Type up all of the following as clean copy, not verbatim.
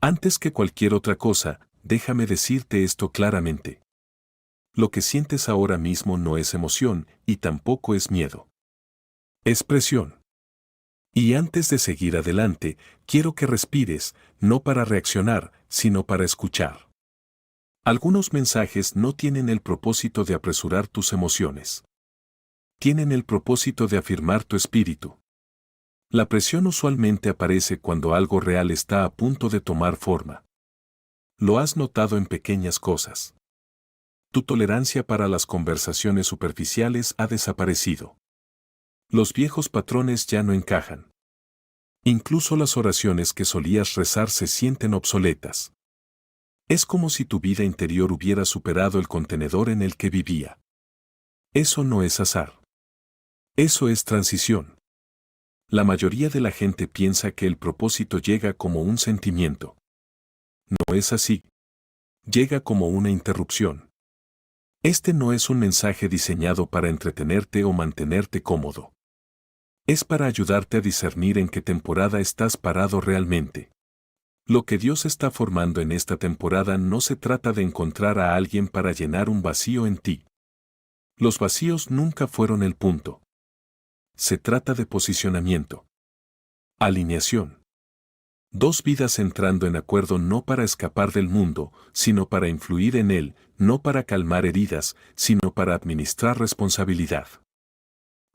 Antes que cualquier otra cosa, déjame decirte esto claramente. Lo que sientes ahora mismo no es emoción y tampoco es miedo. Es presión. Y antes de seguir adelante, quiero que respires, no para reaccionar, sino para escuchar. Algunos mensajes no tienen el propósito de apresurar tus emociones. Tienen el propósito de afirmar tu espíritu. La presión usualmente aparece cuando algo real está a punto de tomar forma. Lo has notado en pequeñas cosas. Tu tolerancia para las conversaciones superficiales ha desaparecido. Los viejos patrones ya no encajan. Incluso las oraciones que solías rezar se sienten obsoletas. Es como si tu vida interior hubiera superado el contenedor en el que vivía. Eso no es azar. Eso es transición. La mayoría de la gente piensa que el propósito llega como un sentimiento. No es así. Llega como una interrupción. Este no es un mensaje diseñado para entretenerte o mantenerte cómodo. Es para ayudarte a discernir en qué temporada estás parado realmente. Lo que Dios está formando en esta temporada no se trata de encontrar a alguien para llenar un vacío en ti. Los vacíos nunca fueron el punto. Se trata de posicionamiento. Alineación. Dos vidas entrando en acuerdo no para escapar del mundo, sino para influir en él, no para calmar heridas, sino para administrar responsabilidad.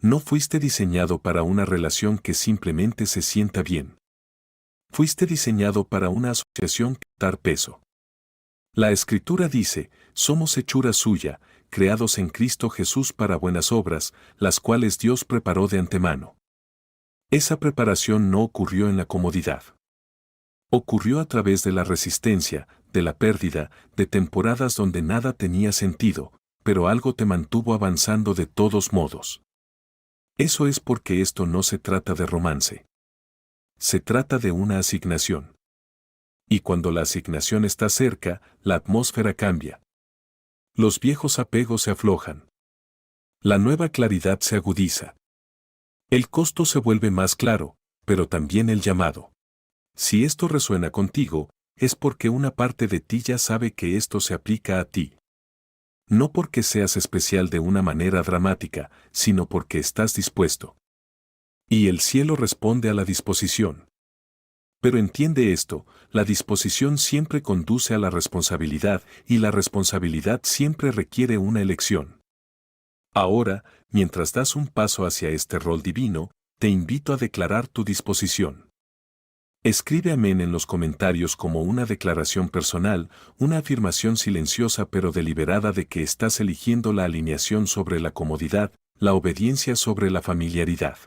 No fuiste diseñado para una relación que simplemente se sienta bien. Fuiste diseñado para una asociación que dar peso. La Escritura dice, somos hechura suya, creados en Cristo Jesús para buenas obras, las cuales Dios preparó de antemano. Esa preparación no ocurrió en la comodidad. Ocurrió a través de la resistencia, de la pérdida, de temporadas donde nada tenía sentido, pero algo te mantuvo avanzando de todos modos. Eso es porque esto no se trata de romance. Se trata de una asignación. Y cuando la asignación está cerca, la atmósfera cambia. Los viejos apegos se aflojan. La nueva claridad se agudiza. El costo se vuelve más claro, pero también el llamado. Si esto resuena contigo, es porque una parte de ti ya sabe que esto se aplica a ti. No porque seas especial de una manera dramática, sino porque estás dispuesto. Y el cielo responde a la disposición. Pero entiende esto, la disposición siempre conduce a la responsabilidad y la responsabilidad siempre requiere una elección. Ahora, mientras das un paso hacia este rol divino, te invito a declarar tu disposición. Escribe amén en los comentarios como una declaración personal, una afirmación silenciosa pero deliberada de que estás eligiendo la alineación sobre la comodidad, la obediencia sobre la familiaridad.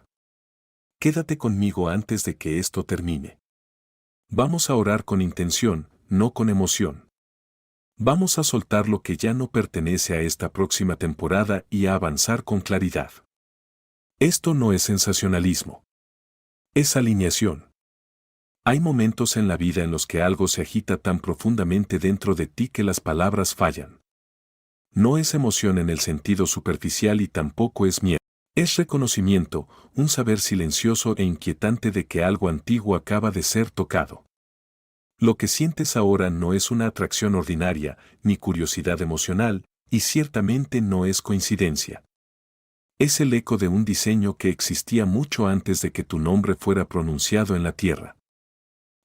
Quédate conmigo antes de que esto termine. Vamos a orar con intención, no con emoción. Vamos a soltar lo que ya no pertenece a esta próxima temporada y a avanzar con claridad. Esto no es sensacionalismo. Es alineación. Hay momentos en la vida en los que algo se agita tan profundamente dentro de ti que las palabras fallan. No es emoción en el sentido superficial y tampoco es miedo. Es reconocimiento, un saber silencioso e inquietante de que algo antiguo acaba de ser tocado. Lo que sientes ahora no es una atracción ordinaria, ni curiosidad emocional, y ciertamente no es coincidencia. Es el eco de un diseño que existía mucho antes de que tu nombre fuera pronunciado en la tierra.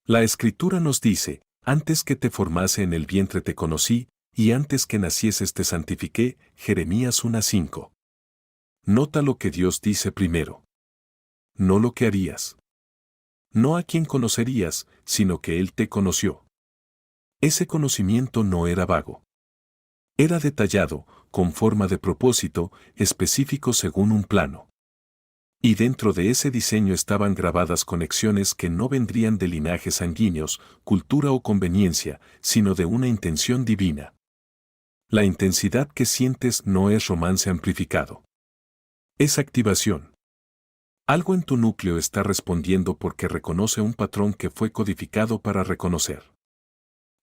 La Escritura nos dice, antes que te formase en el vientre te conocí, y antes que nacieses te santifiqué, Jeremías 1:5. Nota lo que Dios dice primero. No lo que harías. No a quien conocerías, sino que Él te conoció. Ese conocimiento no era vago. Era detallado, con forma de propósito, específico según un plano. Y dentro de ese diseño estaban grabadas conexiones que no vendrían de linajes sanguíneos, cultura o conveniencia, sino de una intención divina. La intensidad que sientes no es romance amplificado. Es activación. Algo en tu núcleo está respondiendo porque reconoce un patrón que fue codificado para reconocer.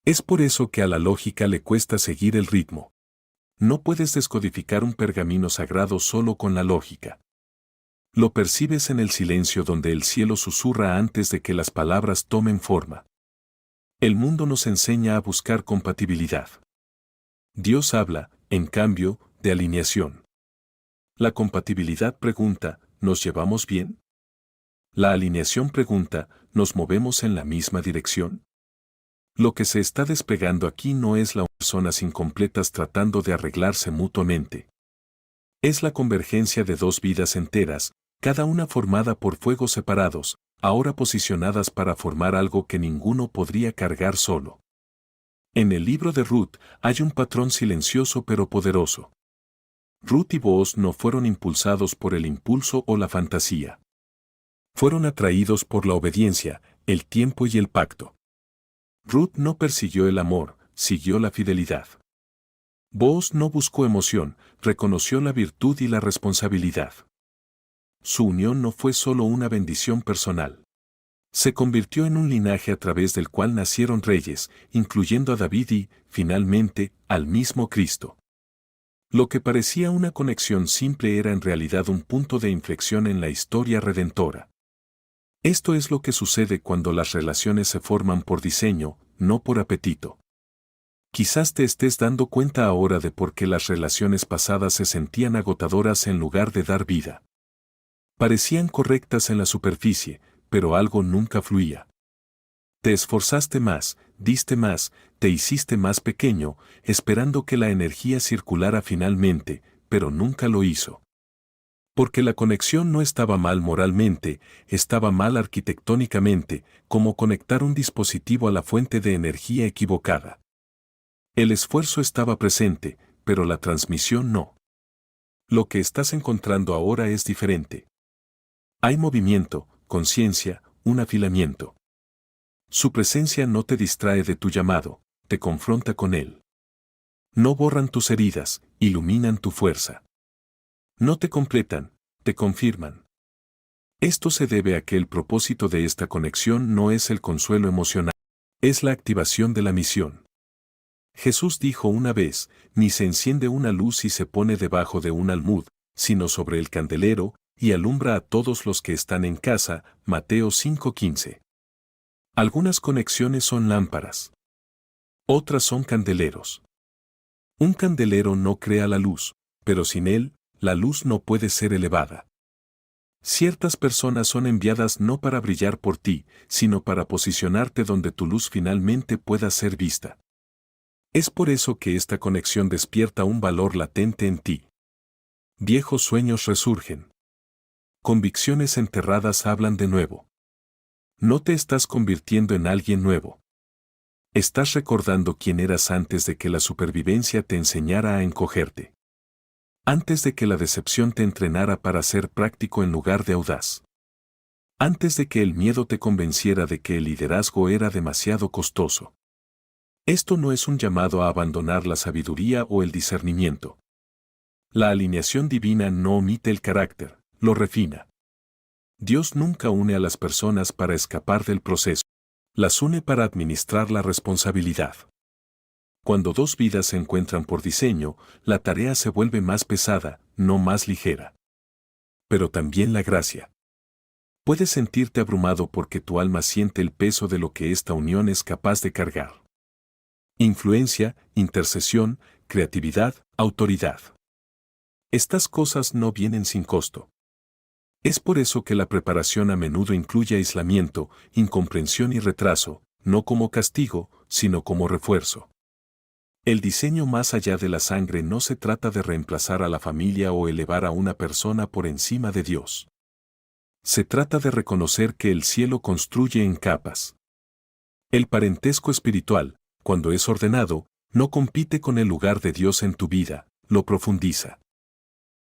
Es por eso que a la lógica le cuesta seguir el ritmo. No puedes descodificar un pergamino sagrado solo con la lógica. Lo percibes en el silencio donde el cielo susurra antes de que las palabras tomen forma. El mundo nos enseña a buscar compatibilidad. Dios habla, en cambio, de alineación. La compatibilidad pregunta, ¿nos llevamos bien? La alineación pregunta, ¿nos movemos en la misma dirección? Lo que se está desplegando aquí no es las personas incompletas tratando de arreglarse mutuamente. Es la convergencia de dos vidas enteras, cada una formada por fuegos separados, ahora posicionadas para formar algo que ninguno podría cargar solo. En el libro de Ruth hay un patrón silencioso pero poderoso. Ruth y Booz no fueron impulsados por el impulso o la fantasía. Fueron atraídos por la obediencia, el tiempo y el pacto. Ruth no persiguió el amor, siguió la fidelidad. Booz no buscó emoción, reconoció la virtud y la responsabilidad. Su unión no fue solo una bendición personal. Se convirtió en un linaje a través del cual nacieron reyes, incluyendo a David y, finalmente, al mismo Cristo. Lo que parecía una conexión simple era en realidad un punto de inflexión en la historia redentora. Esto es lo que sucede cuando las relaciones se forman por diseño, no por apetito. Quizás te estés dando cuenta ahora de por qué las relaciones pasadas se sentían agotadoras en lugar de dar vida. Parecían correctas en la superficie, pero algo nunca fluía. Te esforzaste más, diste más, te hiciste más pequeño, esperando que la energía circulara finalmente, pero nunca lo hizo. Porque la conexión no estaba mal moralmente, estaba mal arquitectónicamente, como conectar un dispositivo a la fuente de energía equivocada. El esfuerzo estaba presente, pero la transmisión no. Lo que estás encontrando ahora es diferente. Hay movimiento, conciencia, un afilamiento. Su presencia no te distrae de tu llamado, te confronta con él. No borran tus heridas, iluminan tu fuerza. No te completan, te confirman. Esto se debe a que el propósito de esta conexión no es el consuelo emocional, es la activación de la misión. Jesús dijo una vez, ni se enciende una luz y se pone debajo de un almud, sino sobre el candelero, y alumbra a todos los que están en casa, Mateo 5:15. Algunas conexiones son lámparas. Otras son candeleros. Un candelero no crea la luz, pero sin él, la luz no puede ser elevada. Ciertas personas son enviadas no para brillar por ti, sino para posicionarte donde tu luz finalmente pueda ser vista. Es por eso que esta conexión despierta un valor latente en ti. Viejos sueños resurgen. Convicciones enterradas hablan de nuevo. No te estás convirtiendo en alguien nuevo. Estás recordando quién eras antes de que la supervivencia te enseñara a encogerte. Antes de que la decepción te entrenara para ser práctico en lugar de audaz. Antes de que el miedo te convenciera de que el liderazgo era demasiado costoso. Esto no es un llamado a abandonar la sabiduría o el discernimiento. La alineación divina no omite el carácter, lo refina. Dios nunca une a las personas para escapar del proceso. Las une para administrar la responsabilidad. Cuando dos vidas se encuentran por diseño, la tarea se vuelve más pesada, no más ligera. Pero también la gracia. Puedes sentirte abrumado porque tu alma siente el peso de lo que esta unión es capaz de cargar. Influencia, intercesión, creatividad, autoridad. Estas cosas no vienen sin costo. Es por eso que la preparación a menudo incluye aislamiento, incomprensión y retraso, no como castigo, sino como refuerzo. El diseño más allá de la sangre no se trata de reemplazar a la familia o elevar a una persona por encima de Dios. Se trata de reconocer que el cielo construye en capas. El parentesco espiritual, cuando es ordenado, no compite con el lugar de Dios en tu vida, lo profundiza.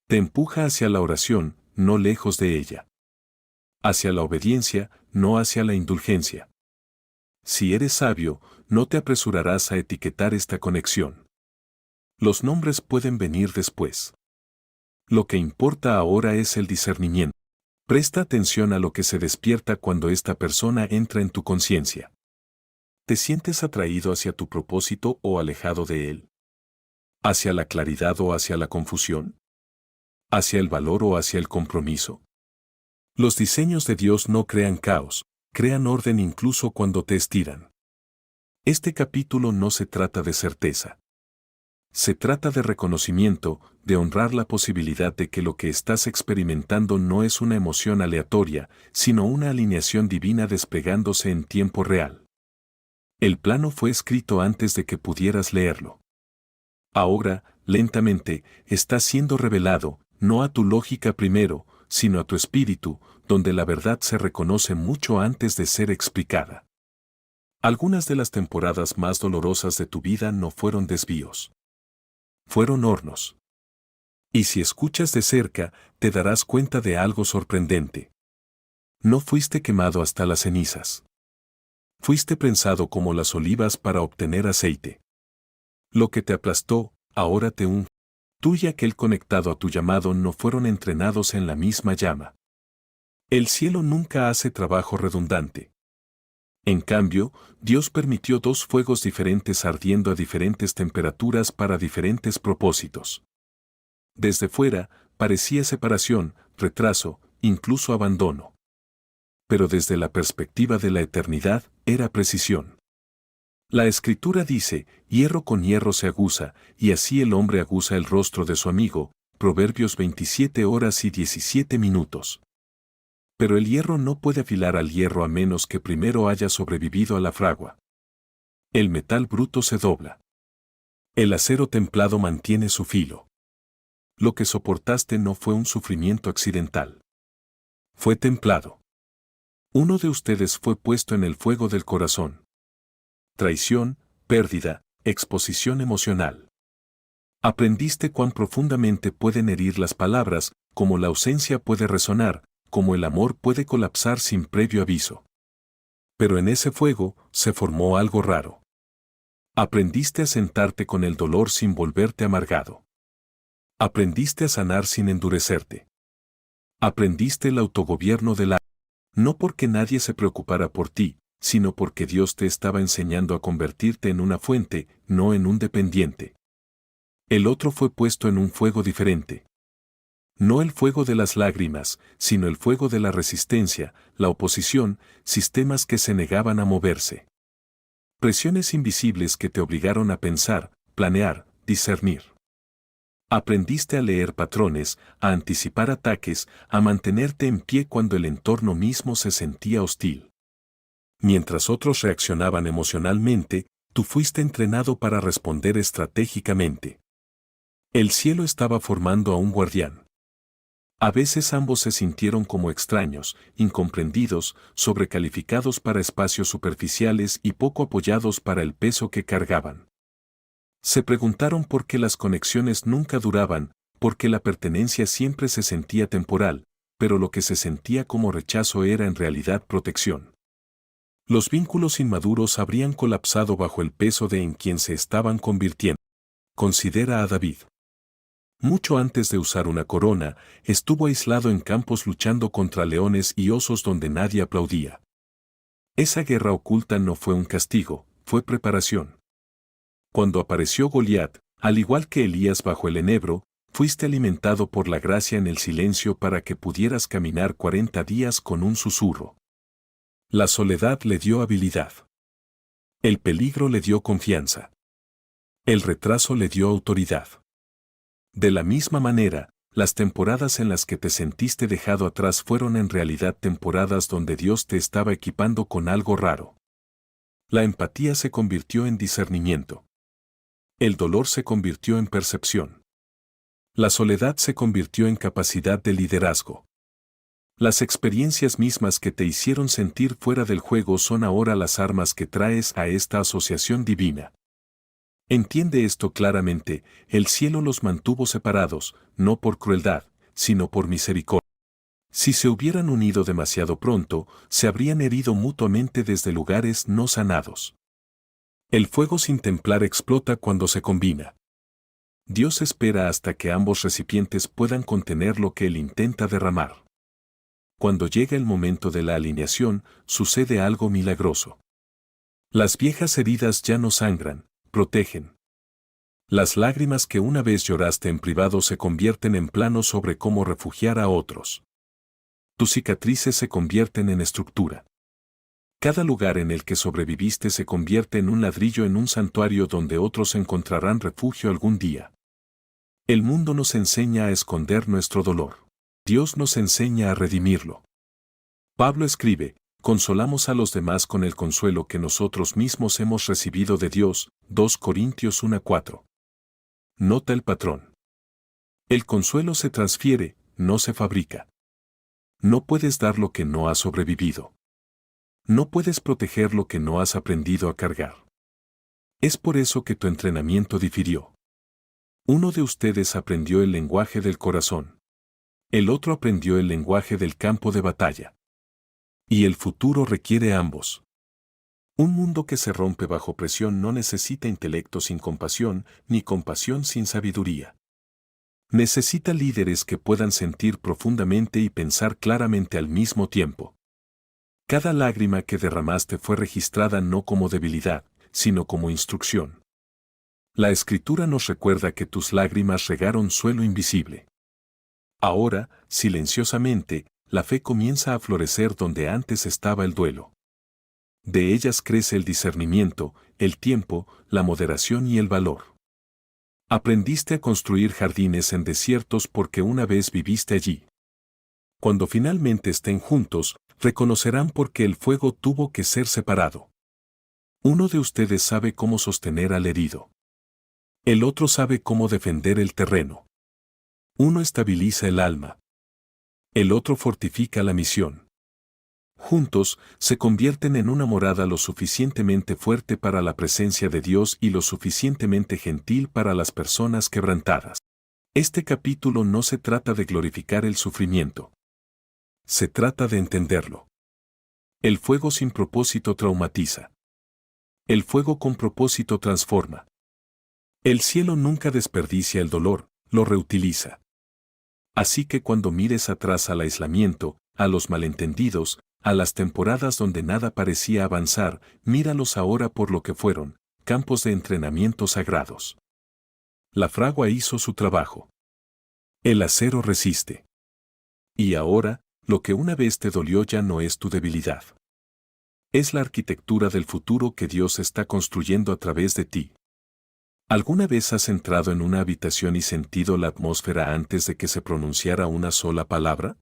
Te empuja hacia la oración, no lejos de ella. Hacia la obediencia, no hacia la indulgencia. Si eres sabio, no te apresurarás a etiquetar esta conexión. Los nombres pueden venir después. Lo que importa ahora es el discernimiento. Presta atención a lo que se despierta cuando esta persona entra en tu conciencia. ¿Te sientes atraído hacia tu propósito o alejado de él? ¿Hacia la claridad o hacia la confusión? ¿Hacia el valor o hacia el compromiso? Los diseños de Dios no crean caos, crean orden incluso cuando te estiran. Este capítulo no se trata de certeza. Se trata de reconocimiento, de honrar la posibilidad de que lo que estás experimentando no es una emoción aleatoria, sino una alineación divina desplegándose en tiempo real. El plano fue escrito antes de que pudieras leerlo. Ahora, lentamente, está siendo revelado, no a tu lógica primero, sino a tu espíritu, donde la verdad se reconoce mucho antes de ser explicada. Algunas de las temporadas más dolorosas de tu vida no fueron desvíos. Fueron hornos. Y si escuchas de cerca, te darás cuenta de algo sorprendente. No fuiste quemado hasta las cenizas. Fuiste prensado como las olivas para obtener aceite. Lo que te aplastó, ahora te unge. Tú y aquel conectado a tu llamado no fueron entrenados en la misma llama. El cielo nunca hace trabajo redundante. En cambio, Dios permitió dos fuegos diferentes ardiendo a diferentes temperaturas para diferentes propósitos. Desde fuera, parecía separación, retraso, incluso abandono. Pero desde la perspectiva de la eternidad, era precisión. La Escritura dice, hierro con hierro se aguza, y así el hombre aguza el rostro de su amigo, Proverbios 27 horas y 17 minutos. Pero el hierro no puede afilar al hierro a menos que primero haya sobrevivido a la fragua. El metal bruto se dobla. El acero templado mantiene su filo. Lo que soportaste no fue un sufrimiento accidental. Fue templado. Uno de ustedes fue puesto en el fuego del corazón. Traición, pérdida, exposición emocional. Aprendiste cuán profundamente pueden herir las palabras, como la ausencia puede resonar, como el amor puede colapsar sin previo aviso. Pero en ese fuego se formó algo raro. Aprendiste a sentarte con el dolor sin volverte amargado. Aprendiste a sanar sin endurecerte. Aprendiste el autogobierno del alma. No porque nadie se preocupara por ti, sino porque Dios te estaba enseñando a convertirte en una fuente, no en un dependiente. El otro fue puesto en un fuego diferente. No el fuego de las lágrimas, sino el fuego de la resistencia, la oposición, sistemas que se negaban a moverse. Presiones invisibles que te obligaron a pensar, planear, discernir. Aprendiste a leer patrones, a anticipar ataques, a mantenerte en pie cuando el entorno mismo se sentía hostil. Mientras otros reaccionaban emocionalmente, tú fuiste entrenado para responder estratégicamente. El cielo estaba formando a un guardián. A veces ambos se sintieron como extraños, incomprendidos, sobrecalificados para espacios superficiales y poco apoyados para el peso que cargaban. Se preguntaron por qué las conexiones nunca duraban, por qué la pertenencia siempre se sentía temporal, pero lo que se sentía como rechazo era en realidad protección. Los vínculos inmaduros habrían colapsado bajo el peso de en quien se estaban convirtiendo. Considera a David. Mucho antes de usar una corona, estuvo aislado en campos luchando contra leones y osos donde nadie aplaudía. Esa guerra oculta no fue un castigo, fue preparación. Cuando apareció Goliat, al igual que Elías bajo el enebro, fuiste alimentado por la gracia en el silencio para que pudieras caminar 40 días con un susurro. La soledad le dio habilidad. El peligro le dio confianza. El retraso le dio autoridad. De la misma manera, las temporadas en las que te sentiste dejado atrás fueron en realidad temporadas donde Dios te estaba equipando con algo raro. La empatía se convirtió en discernimiento. El dolor se convirtió en percepción. La soledad se convirtió en capacidad de liderazgo. Las experiencias mismas que te hicieron sentir fuera del juego son ahora las armas que traes a esta asociación divina. Entiende esto claramente, el cielo los mantuvo separados, no por crueldad, sino por misericordia. Si se hubieran unido demasiado pronto, se habrían herido mutuamente desde lugares no sanados. El fuego sin templar explota cuando se combina. Dios espera hasta que ambos recipientes puedan contener lo que Él intenta derramar. Cuando llega el momento de la alineación, sucede algo milagroso. Las viejas heridas ya no sangran, protegen. Las lágrimas que una vez lloraste en privado se convierten en planos sobre cómo refugiar a otros. Tus cicatrices se convierten en estructura. Cada lugar en el que sobreviviste se convierte en un ladrillo en un santuario donde otros encontrarán refugio algún día. El mundo nos enseña a esconder nuestro dolor. Dios nos enseña a redimirlo. Pablo escribe, consolamos a los demás con el consuelo que nosotros mismos hemos recibido de Dios, 2 Corintios 1:4. Nota el patrón. El consuelo se transfiere, no se fabrica. No puedes dar lo que no has sobrevivido. No puedes proteger lo que no has aprendido a cargar. Es por eso que tu entrenamiento difirió. Uno de ustedes aprendió el lenguaje del corazón. El otro aprendió el lenguaje del campo de batalla. Y el futuro requiere ambos. Un mundo que se rompe bajo presión no necesita intelecto sin compasión, ni compasión sin sabiduría. Necesita líderes que puedan sentir profundamente y pensar claramente al mismo tiempo. Cada lágrima que derramaste fue registrada no como debilidad, sino como instrucción. La Escritura nos recuerda que tus lágrimas regaron suelo invisible. Ahora, silenciosamente, la fe comienza a florecer donde antes estaba el duelo. De ellas crece el discernimiento, el tiempo, la moderación y el valor. Aprendiste a construir jardines en desiertos porque una vez viviste allí. Cuando finalmente estén juntos, reconocerán por qué el fuego tuvo que ser separado. Uno de ustedes sabe cómo sostener al herido. El otro sabe cómo defender el terreno. Uno estabiliza el alma. El otro fortifica la misión. Juntos, se convierten en una morada lo suficientemente fuerte para la presencia de Dios y lo suficientemente gentil para las personas quebrantadas. Este capítulo no se trata de glorificar el sufrimiento. Se trata de entenderlo. El fuego sin propósito traumatiza. El fuego con propósito transforma. El cielo nunca desperdicia el dolor, lo reutiliza. Así que cuando mires atrás al aislamiento, a los malentendidos, a las temporadas donde nada parecía avanzar, míralos ahora por lo que fueron, campos de entrenamiento sagrados. La fragua hizo su trabajo. El acero resiste. Y ahora, lo que una vez te dolió ya no es tu debilidad. Es la arquitectura del futuro que Dios está construyendo a través de ti. ¿Alguna vez has entrado en una habitación y sentido la atmósfera antes de que se pronunciara una sola palabra?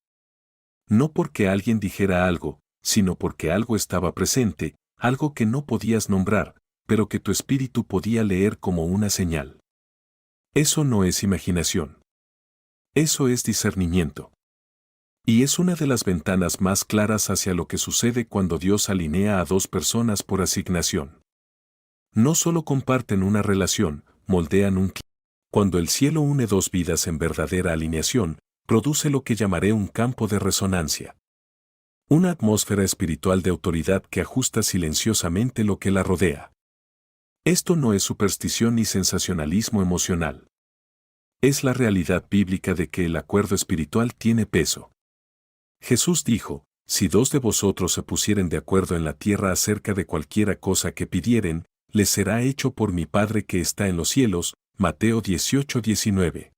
No porque alguien dijera algo, sino porque algo estaba presente, algo que no podías nombrar, pero que tu espíritu podía leer como una señal. Eso no es imaginación. Eso es discernimiento. Y es una de las ventanas más claras hacia lo que sucede cuando Dios alinea a dos personas por asignación. No solo comparten una relación, moldean un clima. Cuando el cielo une dos vidas en verdadera alineación, produce lo que llamaré un campo de resonancia. Una atmósfera espiritual de autoridad que ajusta silenciosamente lo que la rodea. Esto no es superstición ni sensacionalismo emocional. Es la realidad bíblica de que el acuerdo espiritual tiene peso. Jesús dijo, si dos de vosotros se pusieren de acuerdo en la tierra acerca de cualquiera cosa que pidieren, les será hecho por mi Padre que está en los cielos. Mateo 18:19.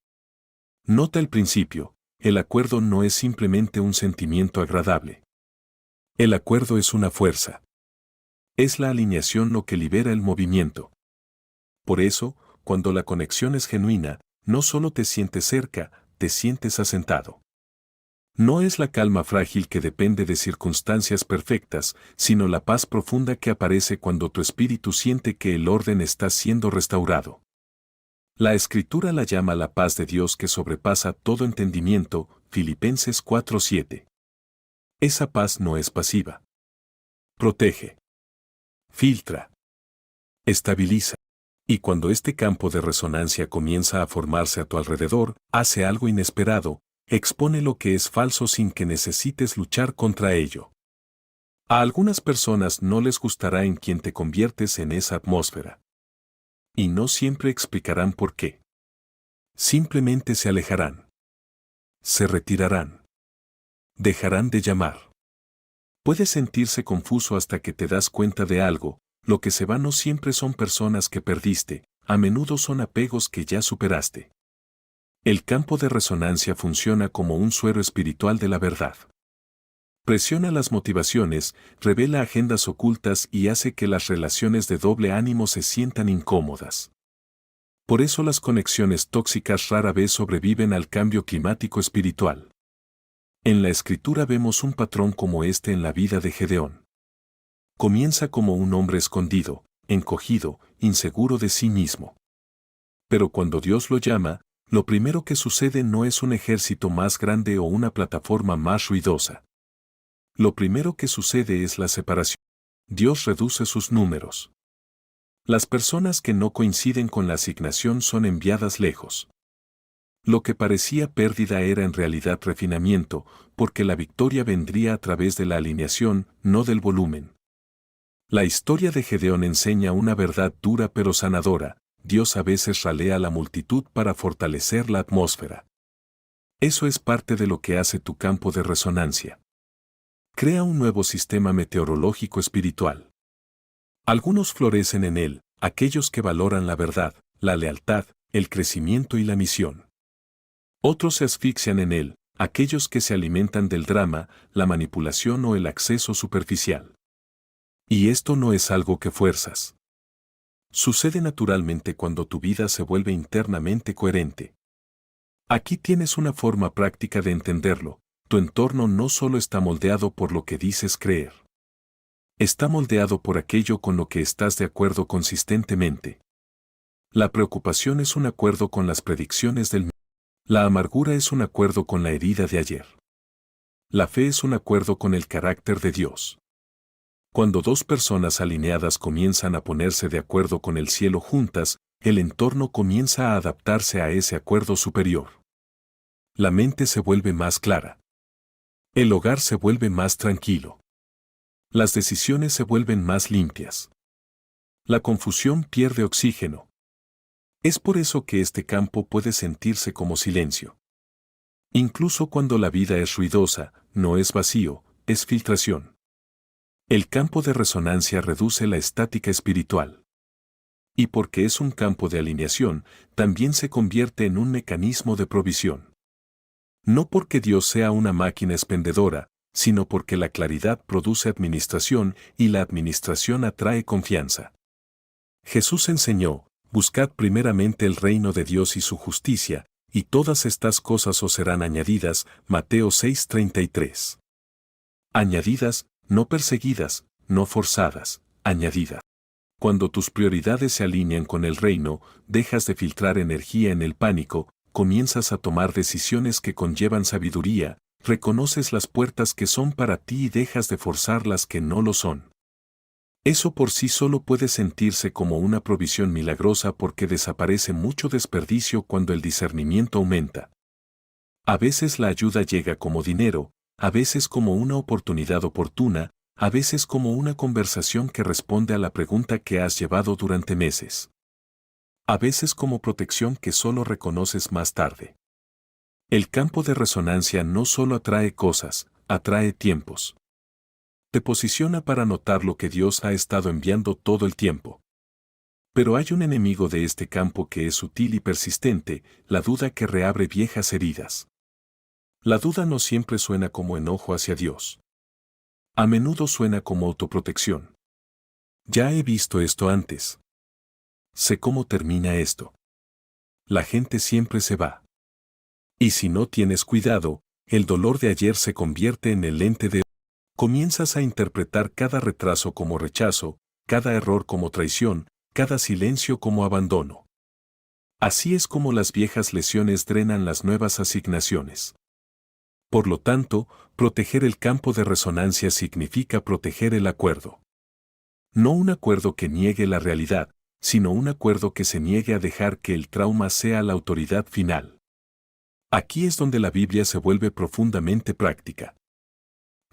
Nota el principio, el acuerdo no es simplemente un sentimiento agradable. El acuerdo es una fuerza. Es la alineación lo que libera el movimiento. Por eso, cuando la conexión es genuina, no solo te sientes cerca, te sientes asentado. No es la calma frágil que depende de circunstancias perfectas, sino la paz profunda que aparece cuando tu espíritu siente que el orden está siendo restaurado. La Escritura la llama la paz de Dios que sobrepasa todo entendimiento, Filipenses 4:7. Esa paz no es pasiva. Protege. Filtra. Estabiliza. Y cuando este campo de resonancia comienza a formarse a tu alrededor, hace algo inesperado, expone lo que es falso sin que necesites luchar contra ello. A algunas personas no les gustará en quien te conviertes en esa atmósfera. Y no siempre explicarán por qué. Simplemente se alejarán. Se retirarán. Dejarán de llamar. Puedes sentirse confuso hasta que te das cuenta de algo, lo que se va no siempre son personas que perdiste, a menudo son apegos que ya superaste. El campo de resonancia funciona como un suero espiritual de la verdad. Presiona las motivaciones, revela agendas ocultas y hace que las relaciones de doble ánimo se sientan incómodas. Por eso las conexiones tóxicas rara vez sobreviven al cambio climático espiritual. En la Escritura vemos un patrón como este en la vida de Gedeón. Comienza como un hombre escondido, encogido, inseguro de sí mismo. Pero cuando Dios lo llama, lo primero que sucede no es un ejército más grande o una plataforma más ruidosa. Lo primero que sucede es la separación. Dios reduce sus números. Las personas que no coinciden con la asignación son enviadas lejos. Lo que parecía pérdida era en realidad refinamiento, porque la victoria vendría a través de la alineación, no del volumen. La historia de Gedeón enseña una verdad dura pero sanadora: Dios a veces ralea a la multitud para fortalecer la atmósfera. Eso es parte de lo que hace tu campo de resonancia. Crea un nuevo sistema meteorológico espiritual. Algunos florecen en él, aquellos que valoran la verdad, la lealtad, el crecimiento y la misión. Otros se asfixian en él, aquellos que se alimentan del drama, la manipulación o el acceso superficial. Y esto no es algo que fuerzas. Sucede naturalmente cuando tu vida se vuelve internamente coherente. Aquí tienes una forma práctica de entenderlo: tu entorno no solo está moldeado por lo que dices creer. Está moldeado por aquello con lo que estás de acuerdo consistentemente. La preocupación es un acuerdo con las predicciones del mundo. La amargura es un acuerdo con la herida de ayer. La fe es un acuerdo con el carácter de Dios. Cuando dos personas alineadas comienzan a ponerse de acuerdo con el cielo juntas, el entorno comienza a adaptarse a ese acuerdo superior. La mente se vuelve más clara. El hogar se vuelve más tranquilo. Las decisiones se vuelven más limpias. La confusión pierde oxígeno. Es por eso que este campo puede sentirse como silencio. Incluso cuando la vida es ruidosa, no es vacío, es filtración. El campo de resonancia reduce la estática espiritual. Y porque es un campo de alineación, también se convierte en un mecanismo de provisión. No porque Dios sea una máquina expendedora, sino porque la claridad produce administración y la administración atrae confianza. Jesús enseñó: buscad primeramente el reino de Dios y su justicia, y todas estas cosas os serán añadidas. Mateo 6:33. Añadidas, no perseguidas, no forzadas, añadidas. Cuando tus prioridades se alinean con el reino, dejas de filtrar energía en el pánico, comienzas a tomar decisiones que conllevan sabiduría, reconoces las puertas que son para ti y dejas de forzar las que no lo son. Eso por sí solo puede sentirse como una provisión milagrosa, porque desaparece mucho desperdicio cuando el discernimiento aumenta. A veces la ayuda llega como dinero, a veces como una oportunidad oportuna, a veces como una conversación que responde a la pregunta que has llevado durante meses. A veces como protección que solo reconoces más tarde. El campo de resonancia no solo atrae cosas, atrae tiempos. Te posiciona para notar lo que Dios ha estado enviando todo el tiempo. Pero hay un enemigo de este campo que es sutil y persistente: la duda, que reabre viejas heridas. La duda no siempre suena como enojo hacia Dios. A menudo suena como autoprotección. Ya he visto esto antes. Sé cómo termina esto. La gente siempre se va. Y si no tienes cuidado, el dolor de ayer se convierte en el lente de hoy. Comienzas a interpretar cada retraso como rechazo, cada error como traición, cada silencio como abandono. Así es como las viejas lesiones drenan las nuevas asignaciones. Por lo tanto, proteger el campo de resonancia significa proteger el acuerdo. No un acuerdo que niegue la realidad, sino un acuerdo que se niegue a dejar que el trauma sea la autoridad final. Aquí es donde la Biblia se vuelve profundamente práctica.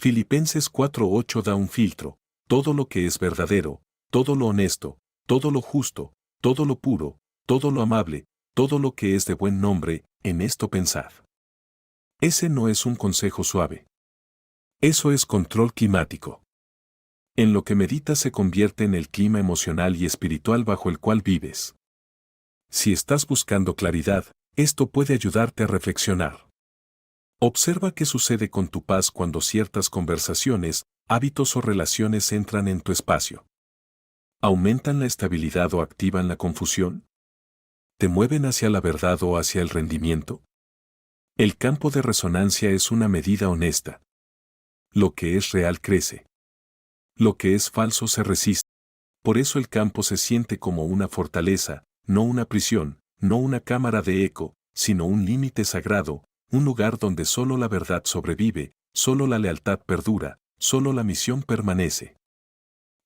Filipenses 4:8 da un filtro: todo lo que es verdadero, todo lo honesto, todo lo justo, todo lo puro, todo lo amable, todo lo que es de buen nombre, en esto pensad. Ese no es un consejo suave. Eso es control climático. En lo que meditas se convierte en el clima emocional y espiritual bajo el cual vives. Si estás buscando claridad, esto puede ayudarte a reflexionar. Observa qué sucede con tu paz cuando ciertas conversaciones, hábitos o relaciones entran en tu espacio. ¿Aumentan la estabilidad o activan la confusión? ¿Te mueven hacia la verdad o hacia el rendimiento? El campo de resonancia es una medida honesta. Lo que es real crece. Lo que es falso se resiste. Por eso el campo se siente como una fortaleza, no una prisión, no una cámara de eco, sino un límite sagrado, un lugar donde solo la verdad sobrevive, solo la lealtad perdura, solo la misión permanece.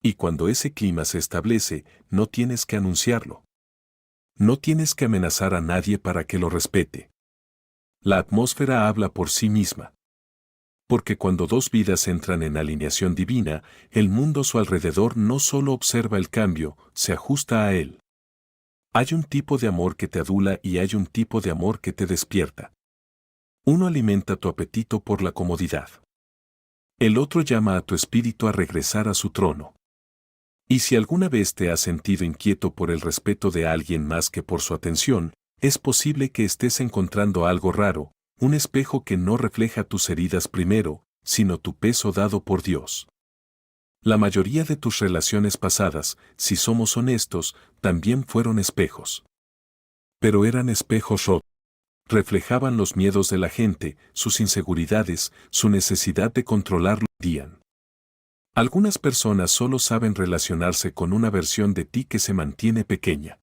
Y cuando ese clima se establece, no tienes que anunciarlo. No tienes que amenazar a nadie para que lo respete. La atmósfera habla por sí misma. Porque cuando dos vidas entran en alineación divina, el mundo a su alrededor no solo observa el cambio, se ajusta a él. Hay un tipo de amor que te adula y hay un tipo de amor que te despierta. Uno alimenta tu apetito por la comodidad. El otro llama a tu espíritu a regresar a su trono. Y si alguna vez te has sentido inquieto por el respeto de alguien más que por su atención, es posible que estés encontrando algo raro, un espejo que no refleja tus heridas primero, sino tu peso dado por Dios. La mayoría de tus relaciones pasadas, si somos honestos, también fueron espejos. Pero eran espejos rotos. Reflejaban los miedos de la gente, sus inseguridades, su necesidad de controlarlo. Algunas personas solo saben relacionarse con una versión de ti que se mantiene pequeña.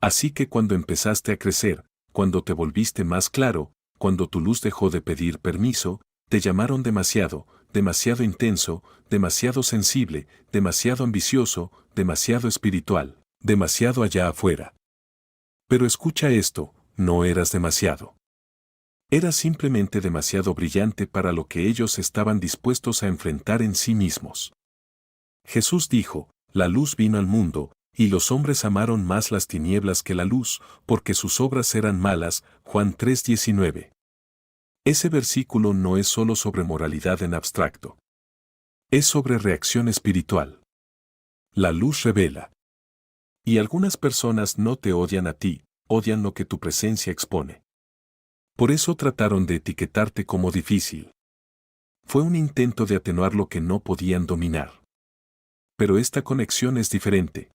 Así que cuando empezaste a crecer, cuando te volviste más claro, cuando tu luz dejó de pedir permiso, te llamaron demasiado, demasiado intenso, demasiado sensible, demasiado ambicioso, demasiado espiritual, demasiado allá afuera. Pero escucha esto, no eras demasiado. Eras simplemente demasiado brillante para lo que ellos estaban dispuestos a enfrentar en sí mismos. Jesús dijo, la luz vino al mundo, y los hombres amaron más las tinieblas que la luz, porque sus obras eran malas. Juan 3:19. Ese versículo no es solo sobre moralidad en abstracto. Es sobre reacción espiritual. La luz revela. Y algunas personas no te odian a ti, odian lo que tu presencia expone. Por eso trataron de etiquetarte como difícil. Fue un intento de atenuar lo que no podían dominar. Pero esta conexión es diferente.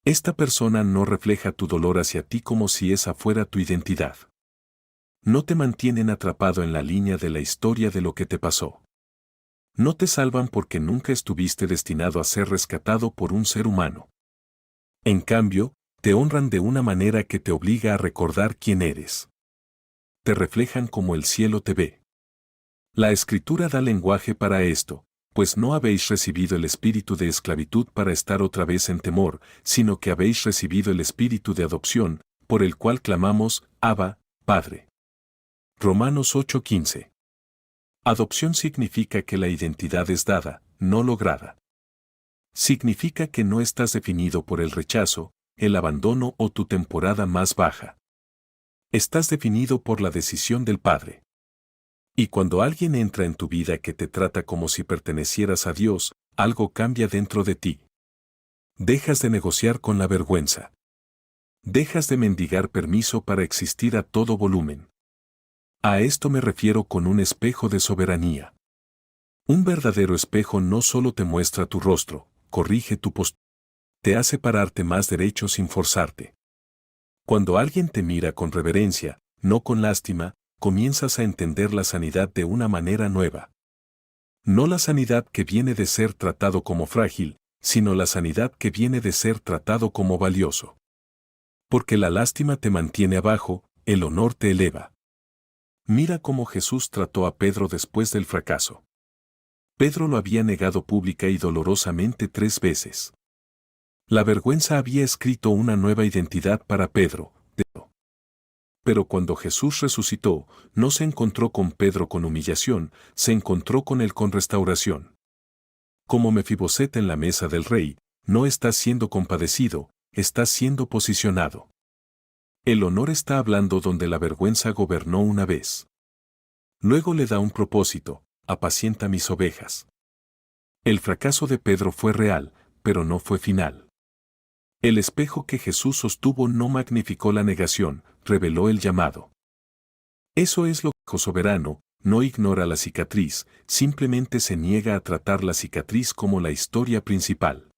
Esta persona no refleja tu dolor hacia ti como si esa fuera tu identidad. No te mantienen atrapado en la línea de la historia de lo que te pasó. No te salvan porque nunca estuviste destinado a ser rescatado por un ser humano. En cambio, te honran de una manera que te obliga a recordar quién eres. Te reflejan como el cielo te ve. La Escritura da lenguaje para esto, pues no habéis recibido el espíritu de esclavitud para estar otra vez en temor, sino que habéis recibido el espíritu de adopción, por el cual clamamos, Abba, Padre. Romanos 8:15. Adopción significa que la identidad es dada, no lograda. Significa que no estás definido por el rechazo, el abandono o tu temporada más baja. Estás definido por la decisión del Padre. Y cuando alguien entra en tu vida que te trata como si pertenecieras a Dios, algo cambia dentro de ti. Dejas de negociar con la vergüenza. Dejas de mendigar permiso para existir a todo volumen. A esto me refiero con un espejo de soberanía. Un verdadero espejo no solo te muestra tu rostro, corrige tu postura, te hace pararte más derecho sin forzarte. Cuando alguien te mira con reverencia, no con lástima, comienzas a entender la sanidad de una manera nueva. No la sanidad que viene de ser tratado como frágil, sino la sanidad que viene de ser tratado como valioso. Porque la lástima te mantiene abajo, el honor te eleva. Mira cómo Jesús trató a Pedro después del fracaso. Pedro lo había negado pública y dolorosamente 3 veces. La vergüenza había escrito una nueva identidad para Pedro. Pero cuando Jesús resucitó, no se encontró con Pedro con humillación, se encontró con él con restauración. Como Mefiboset en la mesa del rey, no estás siendo compadecido, estás siendo posicionado. El honor está hablando donde la vergüenza gobernó una vez. Luego le da un propósito, apacienta mis ovejas. El fracaso de Pedro fue real, pero no fue final. El espejo que Jesús sostuvo no magnificó la negación, reveló el llamado. Eso es lo soberano, no ignora la cicatriz, simplemente se niega a tratar la cicatriz como la historia principal.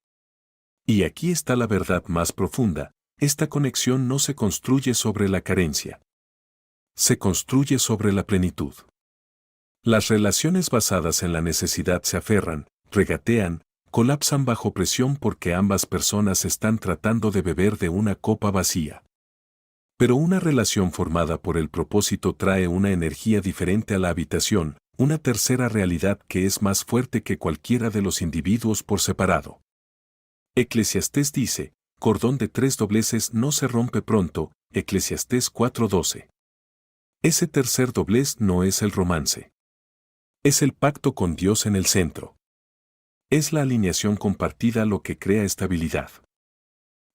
Y aquí está la verdad más profunda, esta conexión no se construye sobre la carencia. Se construye sobre la plenitud. Las relaciones basadas en la necesidad se aferran, regatean, colapsan bajo presión porque ambas personas están tratando de beber de una copa vacía. Pero una relación formada por el propósito trae una energía diferente a la habitación, una tercera realidad que es más fuerte que cualquiera de los individuos por separado. Eclesiastés dice, cordón de 3 dobleces no se rompe pronto, Eclesiastés 4:12. Ese tercer doblez no es el romance. Es el pacto con Dios en el centro. Es la alineación compartida lo que crea estabilidad.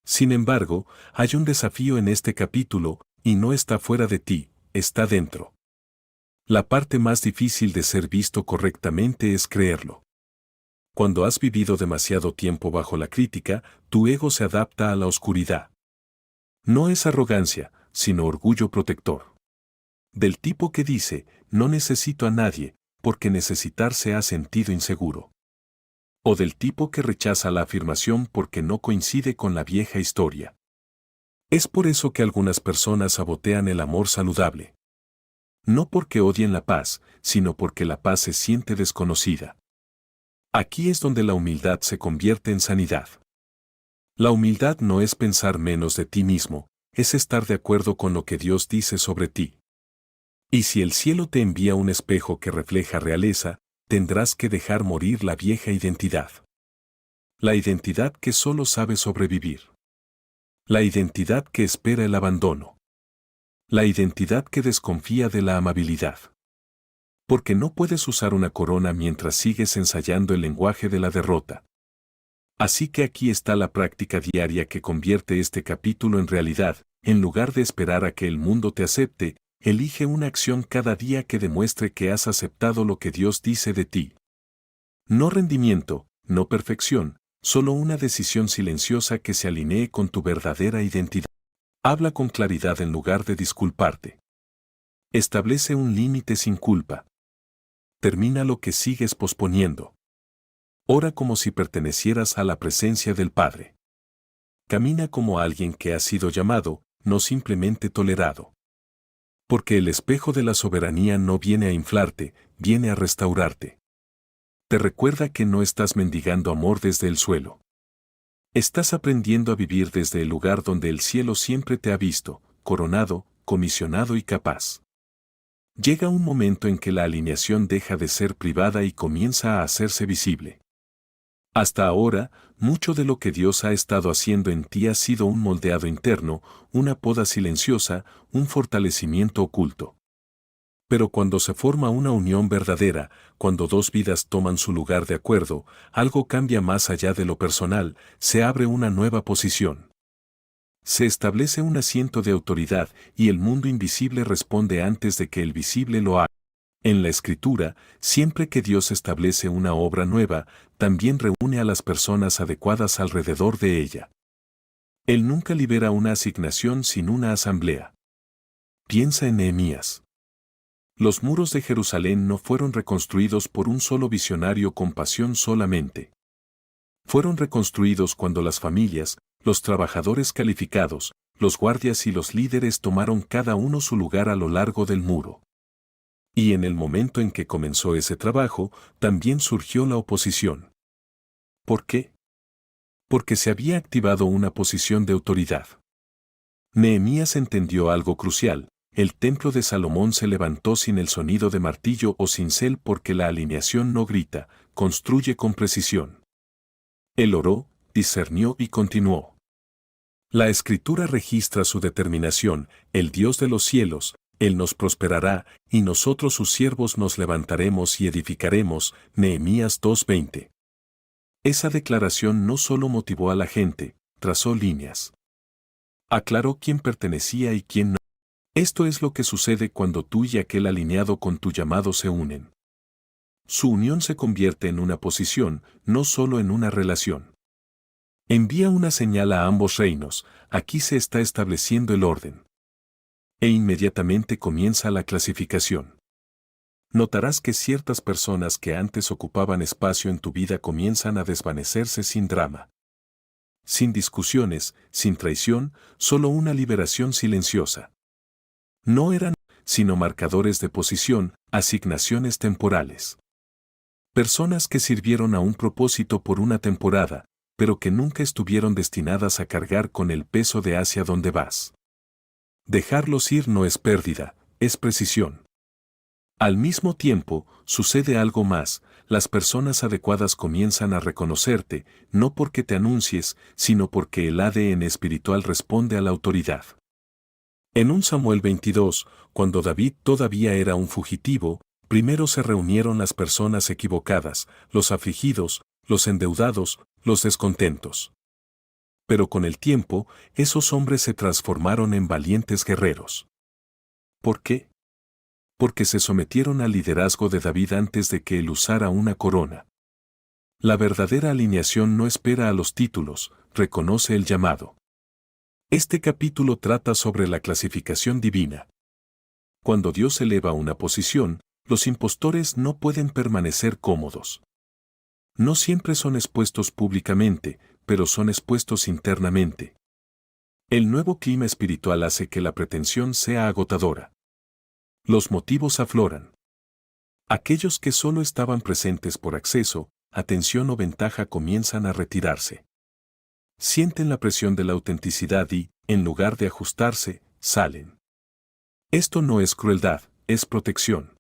Sin embargo, hay un desafío en este capítulo, y no está fuera de ti, está dentro. La parte más difícil de ser visto correctamente es creerlo. Cuando has vivido demasiado tiempo bajo la crítica, tu ego se adapta a la oscuridad. No es arrogancia, sino orgullo protector. Del tipo que dice, no necesito a nadie, porque necesitar se ha sentido inseguro. O del tipo que rechaza la afirmación porque no coincide con la vieja historia. Es por eso que algunas personas sabotean el amor saludable. No porque odien la paz, sino porque la paz se siente desconocida. Aquí es donde la humildad se convierte en sanidad. La humildad no es pensar menos de ti mismo, es estar de acuerdo con lo que Dios dice sobre ti. Y si el cielo te envía un espejo que refleja realeza, tendrás que dejar morir la vieja identidad. La identidad que solo sabe sobrevivir. La identidad que espera el abandono. La identidad que desconfía de la amabilidad. Porque no puedes usar una corona mientras sigues ensayando el lenguaje de la derrota. Así que aquí está la práctica diaria que convierte este capítulo en realidad, en lugar de esperar a que el mundo te acepte, elige una acción cada día que demuestre que has aceptado lo que Dios dice de ti. No rendimiento, no perfección, solo una decisión silenciosa que se alinee con tu verdadera identidad. Habla con claridad en lugar de disculparte. Establece un límite sin culpa. Termina lo que sigues posponiendo. Ora como si pertenecieras a la presencia del Padre. Camina como alguien que ha sido llamado, no simplemente tolerado. Porque el espejo de la soberanía no viene a inflarte, viene a restaurarte. Te recuerda que no estás mendigando amor desde el suelo. Estás aprendiendo a vivir desde el lugar donde el cielo siempre te ha visto, coronado, comisionado y capaz. Llega un momento en que la alineación deja de ser privada y comienza a hacerse visible. Hasta ahora, mucho de lo que Dios ha estado haciendo en ti ha sido un moldeado interno, una poda silenciosa, un fortalecimiento oculto. Pero cuando se forma una unión verdadera, cuando dos vidas toman su lugar de acuerdo, algo cambia más allá de lo personal, se abre una nueva posición. Se establece un asiento de autoridad y el mundo invisible responde antes de que el visible lo haga. En la Escritura, siempre que Dios establece una obra nueva, también reúne a las personas adecuadas alrededor de ella. Él nunca libera una asignación sin una asamblea. Piensa en Nehemías. Los muros de Jerusalén no fueron reconstruidos por un solo visionario con pasión solamente. Fueron reconstruidos cuando las familias, los trabajadores calificados, los guardias y los líderes tomaron cada uno su lugar a lo largo del muro. Y en el momento en que comenzó ese trabajo, también surgió la oposición. ¿Por qué? Porque se había activado una posición de autoridad. Nehemías entendió algo crucial. El templo de Salomón se levantó sin el sonido de martillo o cincel porque la alineación no grita, construye con precisión. Él oró, discernió y continuó. La Escritura registra su determinación, el Dios de los cielos, Él nos prosperará, y nosotros sus siervos nos levantaremos y edificaremos, Nehemías 2:20. Esa declaración no solo motivó a la gente, trazó líneas. Aclaró quién pertenecía y quién no. Esto es lo que sucede cuando tú y aquel alineado con tu llamado se unen. Su unión se convierte en una posición, no solo en una relación. Envía una señal a ambos reinos, aquí se está estableciendo el orden. E inmediatamente comienza la clasificación. Notarás que ciertas personas que antes ocupaban espacio en tu vida comienzan a desvanecerse sin drama. Sin discusiones, sin traición, solo una liberación silenciosa. No eran, sino marcadores de posición, asignaciones temporales. Personas que sirvieron a un propósito por una temporada, pero que nunca estuvieron destinadas a cargar con el peso de hacia donde vas. Dejarlos ir no es pérdida, es precisión. Al mismo tiempo, sucede algo más, las personas adecuadas comienzan a reconocerte, no porque te anuncies, sino porque el ADN espiritual responde a la autoridad. En 1 Samuel 22, cuando David todavía era un fugitivo, primero se reunieron las personas equivocadas, los afligidos, los endeudados, los descontentos. Pero con el tiempo, esos hombres se transformaron en valientes guerreros. ¿Por qué? Porque se sometieron al liderazgo de David antes de que él usara una corona. La verdadera alineación no espera a los títulos, reconoce el llamado. Este capítulo trata sobre la clasificación divina. Cuando Dios eleva una posición, los impostores no pueden permanecer cómodos. No siempre son expuestos públicamente, pero son expuestos internamente. El nuevo clima espiritual hace que la pretensión sea agotadora. Los motivos afloran. Aquellos que solo estaban presentes por acceso, atención o ventaja comienzan a retirarse. Sienten la presión de la autenticidad y, en lugar de ajustarse, salen. Esto no es crueldad, es protección.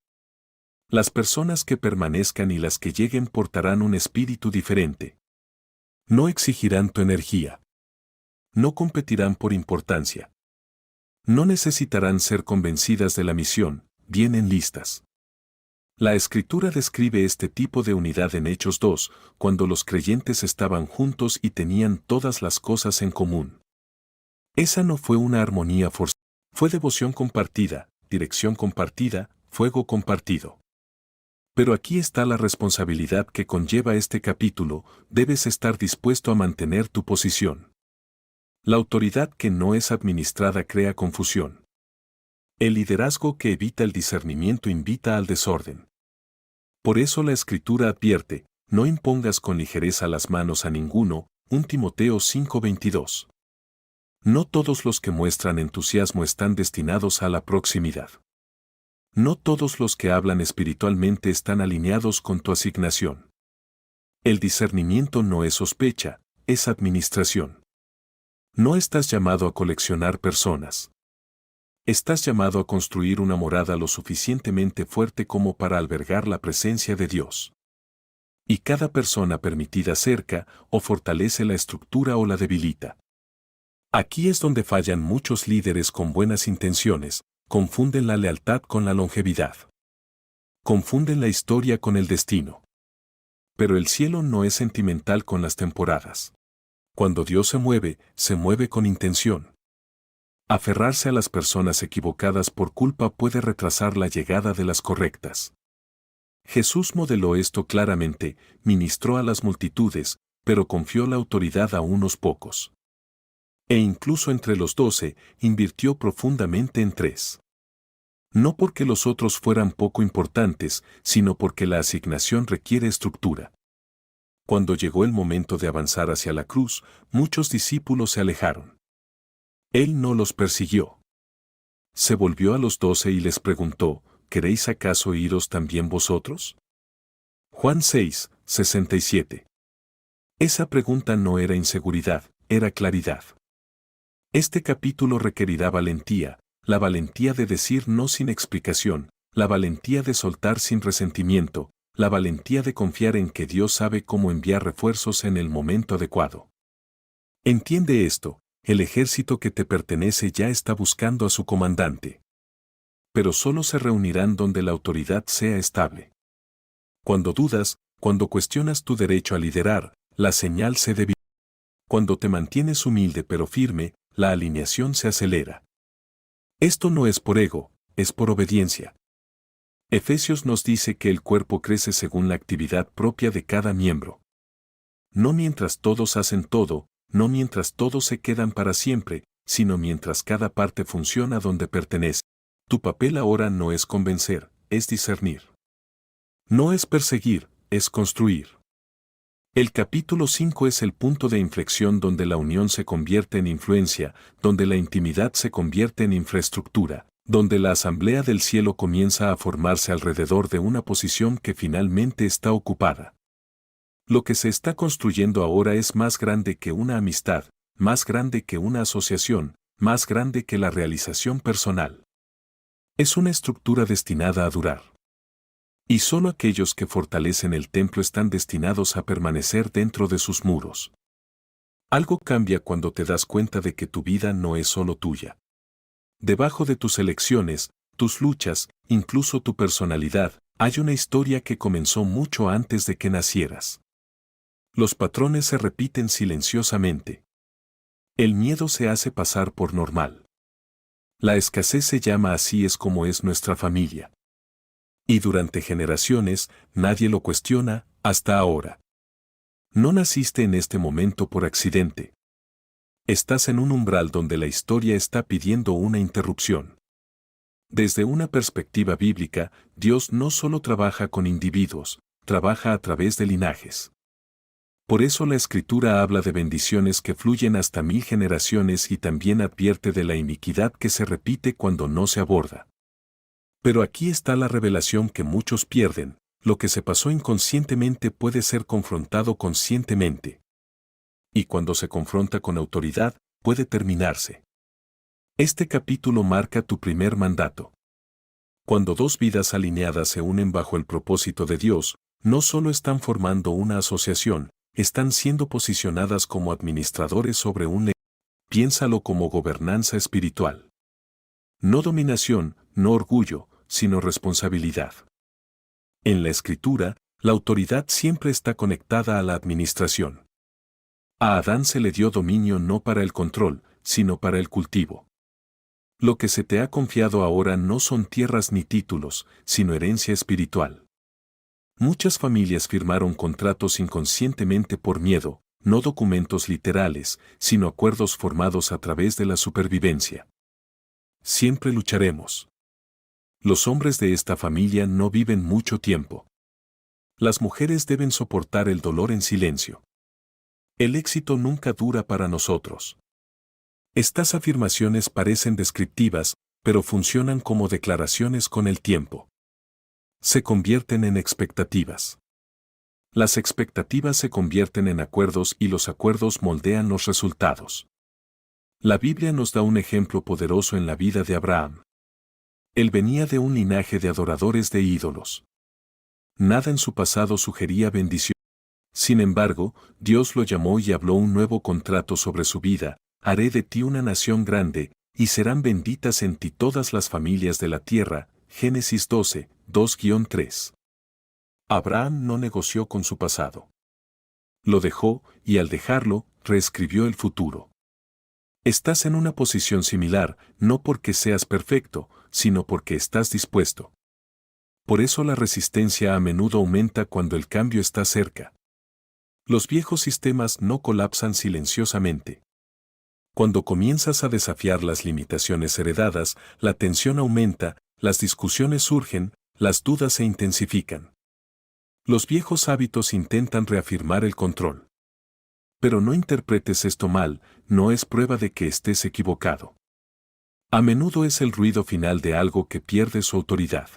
Las personas que permanezcan y las que lleguen portarán un espíritu diferente. No exigirán tu energía. No competirán por importancia. No necesitarán ser convencidas de la misión, vienen listas. La Escritura describe este tipo de unidad en Hechos 2, cuando los creyentes estaban juntos y tenían todas las cosas en común. Esa no fue una armonía forzada, fue devoción compartida, dirección compartida, fuego compartido. Pero aquí está la responsabilidad que conlleva este capítulo, debes estar dispuesto a mantener tu posición. La autoridad que no es administrada crea confusión. El liderazgo que evita el discernimiento invita al desorden. Por eso la Escritura advierte, no impongas con ligereza las manos a ninguno, 1 Timoteo 5:22. No todos los que muestran entusiasmo están destinados a la proximidad. No todos los que hablan espiritualmente están alineados con tu asignación. El discernimiento no es sospecha, es administración. No estás llamado a coleccionar personas. Estás llamado a construir una morada lo suficientemente fuerte como para albergar la presencia de Dios. Y cada persona permitida cerca, o fortalece la estructura o la debilita. Aquí es donde fallan muchos líderes con buenas intenciones, confunden la lealtad con la longevidad. Confunden la historia con el destino. Pero el cielo no es sentimental con las temporadas. Cuando Dios se mueve con intención. Aferrarse a las personas equivocadas por culpa puede retrasar la llegada de las correctas. Jesús modeló esto claramente, ministró a las multitudes, pero confió la autoridad a unos pocos. E incluso entre los 12, invirtió profundamente en 3. No porque los otros fueran poco importantes, sino porque la asignación requiere estructura. Cuando llegó el momento de avanzar hacia la cruz, muchos discípulos se alejaron. Él no los persiguió. Se volvió a los 12 y les preguntó, ¿queréis acaso iros también vosotros? Juan 6:67. Esa pregunta no era inseguridad, era claridad. Este capítulo requerirá valentía, la valentía de decir no sin explicación, la valentía de soltar sin resentimiento, la valentía de confiar en que Dios sabe cómo enviar refuerzos en el momento adecuado. Entiende esto, el ejército que te pertenece ya está buscando a su comandante. Pero solo se reunirán donde la autoridad sea estable. Cuando dudas, cuando cuestionas tu derecho a liderar, la señal se debilita. Cuando te mantienes humilde pero firme, la alineación se acelera. Esto no es por ego, es por obediencia. Efesios nos dice que el cuerpo crece según la actividad propia de cada miembro. No mientras todos hacen todo, no mientras todos se quedan para siempre, sino mientras cada parte funciona donde pertenece. Tu papel ahora no es convencer, es discernir. No es perseguir, es construir. El capítulo 5 es el punto de inflexión donde la unión se convierte en influencia, donde la intimidad se convierte en infraestructura, donde la asamblea del cielo comienza a formarse alrededor de una posición que finalmente está ocupada. Lo que se está construyendo ahora es más grande que una amistad, más grande que una asociación, más grande que la realización personal. Es una estructura destinada a durar. Y solo aquellos que fortalecen el templo están destinados a permanecer dentro de sus muros. Algo cambia cuando te das cuenta de que tu vida no es solo tuya. Debajo de tus elecciones, tus luchas, incluso tu personalidad, hay una historia que comenzó mucho antes de que nacieras. Los patrones se repiten silenciosamente. El miedo se hace pasar por normal. La escasez se llama así es como es nuestra familia. Y durante generaciones, nadie lo cuestiona, hasta ahora. No naciste en este momento por accidente. Estás en un umbral donde la historia está pidiendo una interrupción. Desde una perspectiva bíblica, Dios no solo trabaja con individuos, trabaja a través de linajes. Por eso la Escritura habla de bendiciones que fluyen hasta 1000 generaciones y también advierte de la iniquidad que se repite cuando no se aborda. Pero aquí está la revelación que muchos pierden: lo que se pasó inconscientemente puede ser confrontado conscientemente. Y cuando se confronta con autoridad, puede terminarse. Este capítulo marca tu primer mandato. Cuando dos vidas alineadas se unen bajo el propósito de Dios, no solo están formando una asociación, están siendo posicionadas como administradores sobre un negocio. Piénsalo como gobernanza espiritual. No dominación, no orgullo, sino responsabilidad. En la Escritura, la autoridad siempre está conectada a la administración. A Adán se le dio dominio no para el control, sino para el cultivo. Lo que se te ha confiado ahora no son tierras ni títulos, sino herencia espiritual. Muchas familias firmaron contratos inconscientemente por miedo, no documentos literales, sino acuerdos formados a través de la supervivencia. Siempre lucharemos. Los hombres de esta familia no viven mucho tiempo. Las mujeres deben soportar el dolor en silencio. El éxito nunca dura para nosotros. Estas afirmaciones parecen descriptivas, pero funcionan como declaraciones con el tiempo. Se convierten en expectativas. Las expectativas se convierten en acuerdos y los acuerdos moldean los resultados. La Biblia nos da un ejemplo poderoso en la vida de Abraham. Él venía de un linaje de adoradores de ídolos. Nada en su pasado sugería bendición. Sin embargo, Dios lo llamó y habló un nuevo contrato sobre su vida: haré de ti una nación grande, y serán benditas en ti todas las familias de la tierra. Génesis 12, 2-3. Abraham no negoció con su pasado. Lo dejó, y al dejarlo, reescribió el futuro. Estás en una posición similar, no porque seas perfecto, sino porque estás dispuesto. Por eso la resistencia a menudo aumenta cuando el cambio está cerca. Los viejos sistemas no colapsan silenciosamente. Cuando comienzas a desafiar las limitaciones heredadas, la tensión aumenta, las discusiones surgen, las dudas se intensifican. Los viejos hábitos intentan reafirmar el control. Pero no interpretes esto mal, no es prueba de que estés equivocado. A menudo es el ruido final de algo que pierde su autoridad.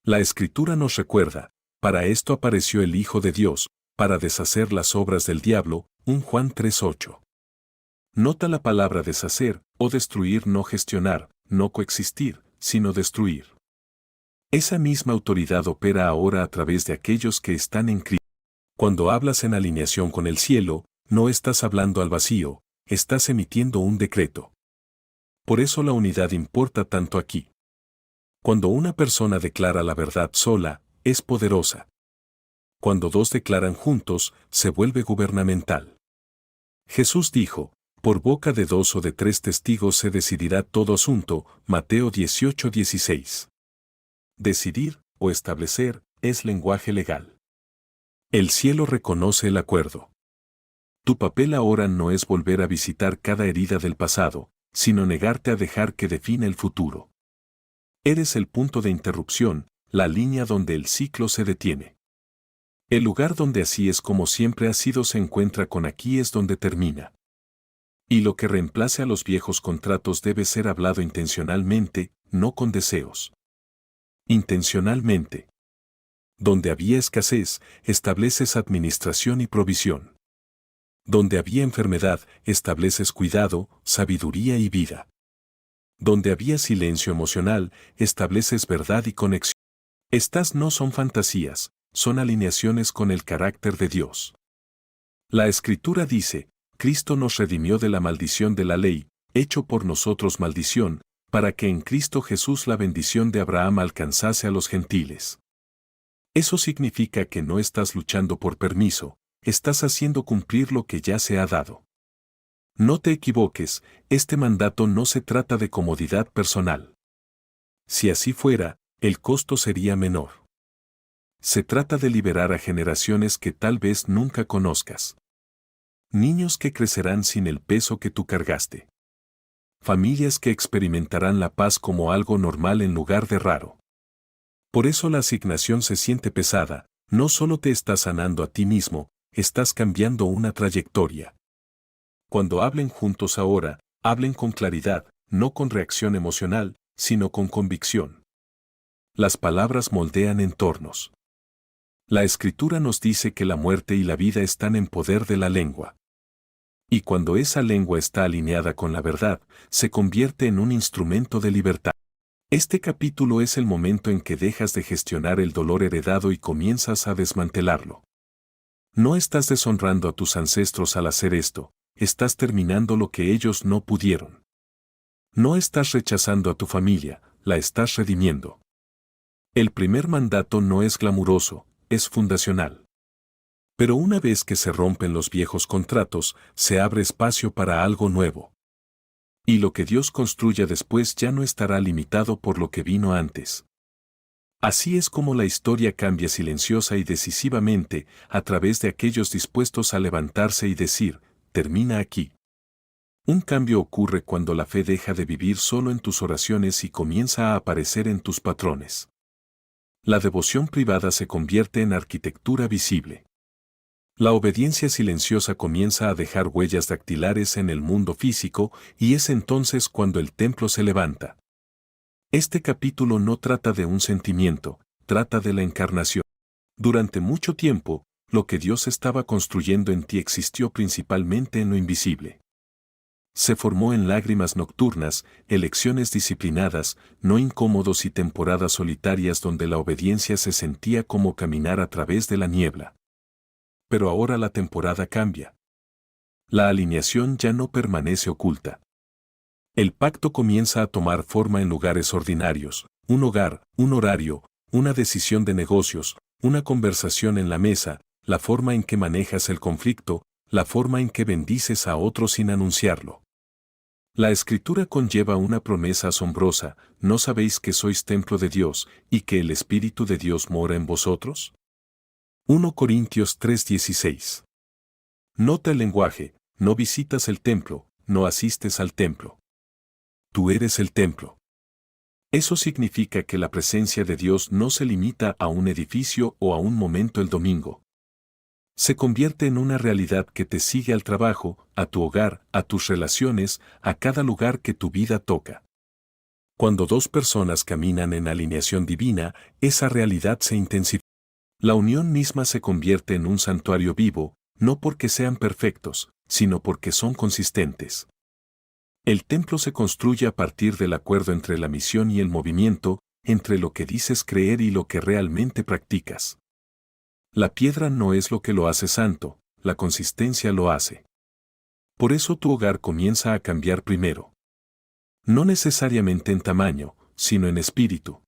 La Escritura nos recuerda: para esto apareció el Hijo de Dios, para deshacer las obras del diablo. 1 Juan 3:8. Nota la palabra deshacer, o destruir, no gestionar, no coexistir, sino destruir. Esa misma autoridad opera ahora a través de aquellos que están en Cristo. Cuando hablas en alineación con el cielo, no estás hablando al vacío, estás emitiendo un decreto. Por eso la unidad importa tanto aquí. Cuando una persona declara la verdad sola, es poderosa. Cuando dos declaran juntos, se vuelve gubernamental. Jesús dijo: por boca de 2 o de 3 testigos se decidirá todo asunto. Mateo 18:16. Decidir, o establecer, es lenguaje legal. El cielo reconoce el acuerdo. Tu papel ahora no es volver a visitar cada herida del pasado, sino negarte a dejar que define el futuro. Eres el punto de interrupción, la línea donde el ciclo se detiene. El lugar donde así es como siempre ha sido se encuentra con aquí es donde termina. Y lo que reemplace a los viejos contratos debe ser hablado intencionalmente, no con deseos. Intencionalmente. Donde había escasez, estableces administración y provisión. Donde había enfermedad, estableces cuidado, sabiduría y vida. Donde había silencio emocional, estableces verdad y conexión. Estas no son fantasías, son alineaciones con el carácter de Dios. La Escritura dice, Cristo nos redimió de la maldición de la ley, hecho por nosotros maldición, para que en Cristo Jesús la bendición de Abraham alcanzase a los gentiles. Eso significa que no estás luchando por permiso, estás haciendo cumplir lo que ya se ha dado. No te equivoques, este mandato no se trata de comodidad personal. Si así fuera, el costo sería menor. Se trata de liberar a generaciones que tal vez nunca conozcas. Niños que crecerán sin el peso que tú cargaste. Familias que experimentarán la paz como algo normal en lugar de raro. Por eso la asignación se siente pesada, no solo te estás sanando a ti mismo, estás cambiando una trayectoria. Cuando hablen juntos ahora, hablen con claridad, no con reacción emocional, sino con convicción. Las palabras moldean entornos. La Escritura nos dice que la muerte y la vida están en poder de la lengua. Y cuando esa lengua está alineada con la verdad, se convierte en un instrumento de libertad. Este capítulo es el momento en que dejas de gestionar el dolor heredado y comienzas a desmantelarlo. No estás deshonrando a tus ancestros al hacer esto, estás terminando lo que ellos no pudieron. No estás rechazando a tu familia, la estás redimiendo. El primer mandato no es glamuroso, es fundacional. Pero una vez que se rompen los viejos contratos, se abre espacio para algo nuevo. Y lo que Dios construya después ya no estará limitado por lo que vino antes. Así es como la historia cambia silenciosa y decisivamente a través de aquellos dispuestos a levantarse y decir, termina aquí. Un cambio ocurre cuando la fe deja de vivir solo en tus oraciones y comienza a aparecer en tus patrones. La devoción privada se convierte en arquitectura visible. La obediencia silenciosa comienza a dejar huellas dactilares en el mundo físico y es entonces cuando el templo se levanta. Este capítulo no trata de un sentimiento, trata de la encarnación. Durante mucho tiempo, lo que Dios estaba construyendo en ti existió principalmente en lo invisible. Se formó en lágrimas nocturnas, elecciones disciplinadas, no incómodos y temporadas solitarias donde la obediencia se sentía como caminar a través de la niebla. Pero ahora la temporada cambia. La alineación ya no permanece oculta. El pacto comienza a tomar forma en lugares ordinarios, un hogar, un horario, una decisión de negocios, una conversación en la mesa, la forma en que manejas el conflicto, la forma en que bendices a otros sin anunciarlo. La Escritura conlleva una promesa asombrosa, ¿no sabéis que sois templo de Dios y que el Espíritu de Dios mora en vosotros? 1 Corintios 3:16. Nota el lenguaje, no visitas el templo, no asistes al templo. Tú eres el templo. Eso significa que la presencia de Dios no se limita a un edificio o a un momento el domingo. Se convierte en una realidad que te sigue al trabajo, a tu hogar, a tus relaciones, a cada lugar que tu vida toca. Cuando dos personas caminan en alineación divina, esa realidad se intensifica. La unión misma se convierte en un santuario vivo, no porque sean perfectos, sino porque son consistentes. El templo se construye a partir del acuerdo entre la misión y el movimiento, entre lo que dices creer y lo que realmente practicas. La piedra no es lo que lo hace santo, la consistencia lo hace. Por eso tu hogar comienza a cambiar primero. No necesariamente en tamaño, sino en espíritu.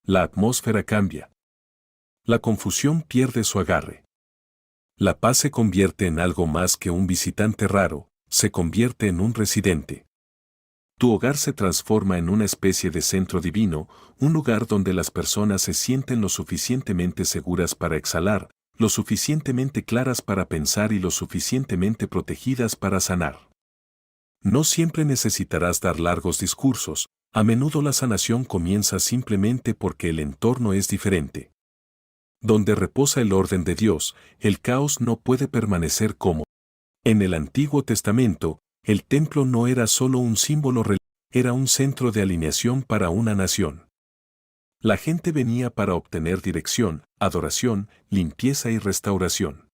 La atmósfera cambia. La confusión pierde su agarre. La paz se convierte en algo más que un visitante raro, se convierte en un residente. Tu hogar se transforma en una especie de centro divino, un lugar donde las personas se sienten lo suficientemente seguras para exhalar, lo suficientemente claras para pensar y lo suficientemente protegidas para sanar. No siempre necesitarás dar largos discursos, A menudo la sanación comienza simplemente porque el entorno es diferente. Donde reposa el orden de Dios, el caos no puede permanecer cómodo. En el Antiguo Testamento, el templo no era solo un símbolo religioso, era un centro de alineación para una nación. La gente venía para obtener dirección, adoración, limpieza y restauración.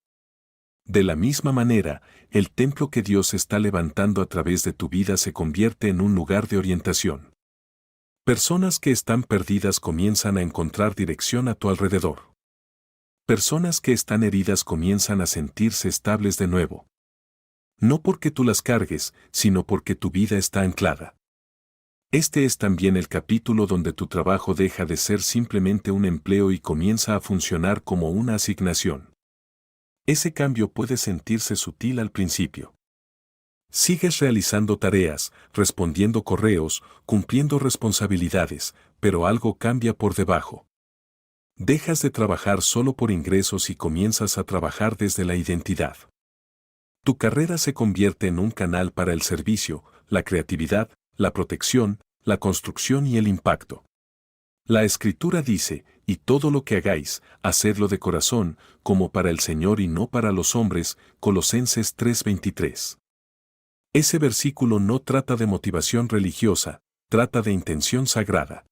De la misma manera, el templo que Dios está levantando a través de tu vida se convierte en un lugar de orientación. Personas que están perdidas comienzan a encontrar dirección a tu alrededor. Personas que están heridas comienzan a sentirse estables de nuevo. No porque tú las cargues, sino porque tu vida está anclada. Este es también el capítulo donde tu trabajo deja de ser simplemente un empleo y comienza a funcionar como una asignación. Ese cambio puede sentirse sutil al principio. Sigues realizando tareas, respondiendo correos, cumpliendo responsabilidades, pero algo cambia por debajo. Dejas de trabajar solo por ingresos y comienzas a trabajar desde la identidad. Tu carrera se convierte en un canal para el servicio, la creatividad, la protección, la construcción y el impacto. La Escritura dice, y todo lo que hagáis, hacedlo de corazón, como para el Señor y no para los hombres, Colosenses 3:23. Ese versículo no trata de motivación religiosa, trata de intención sagrada.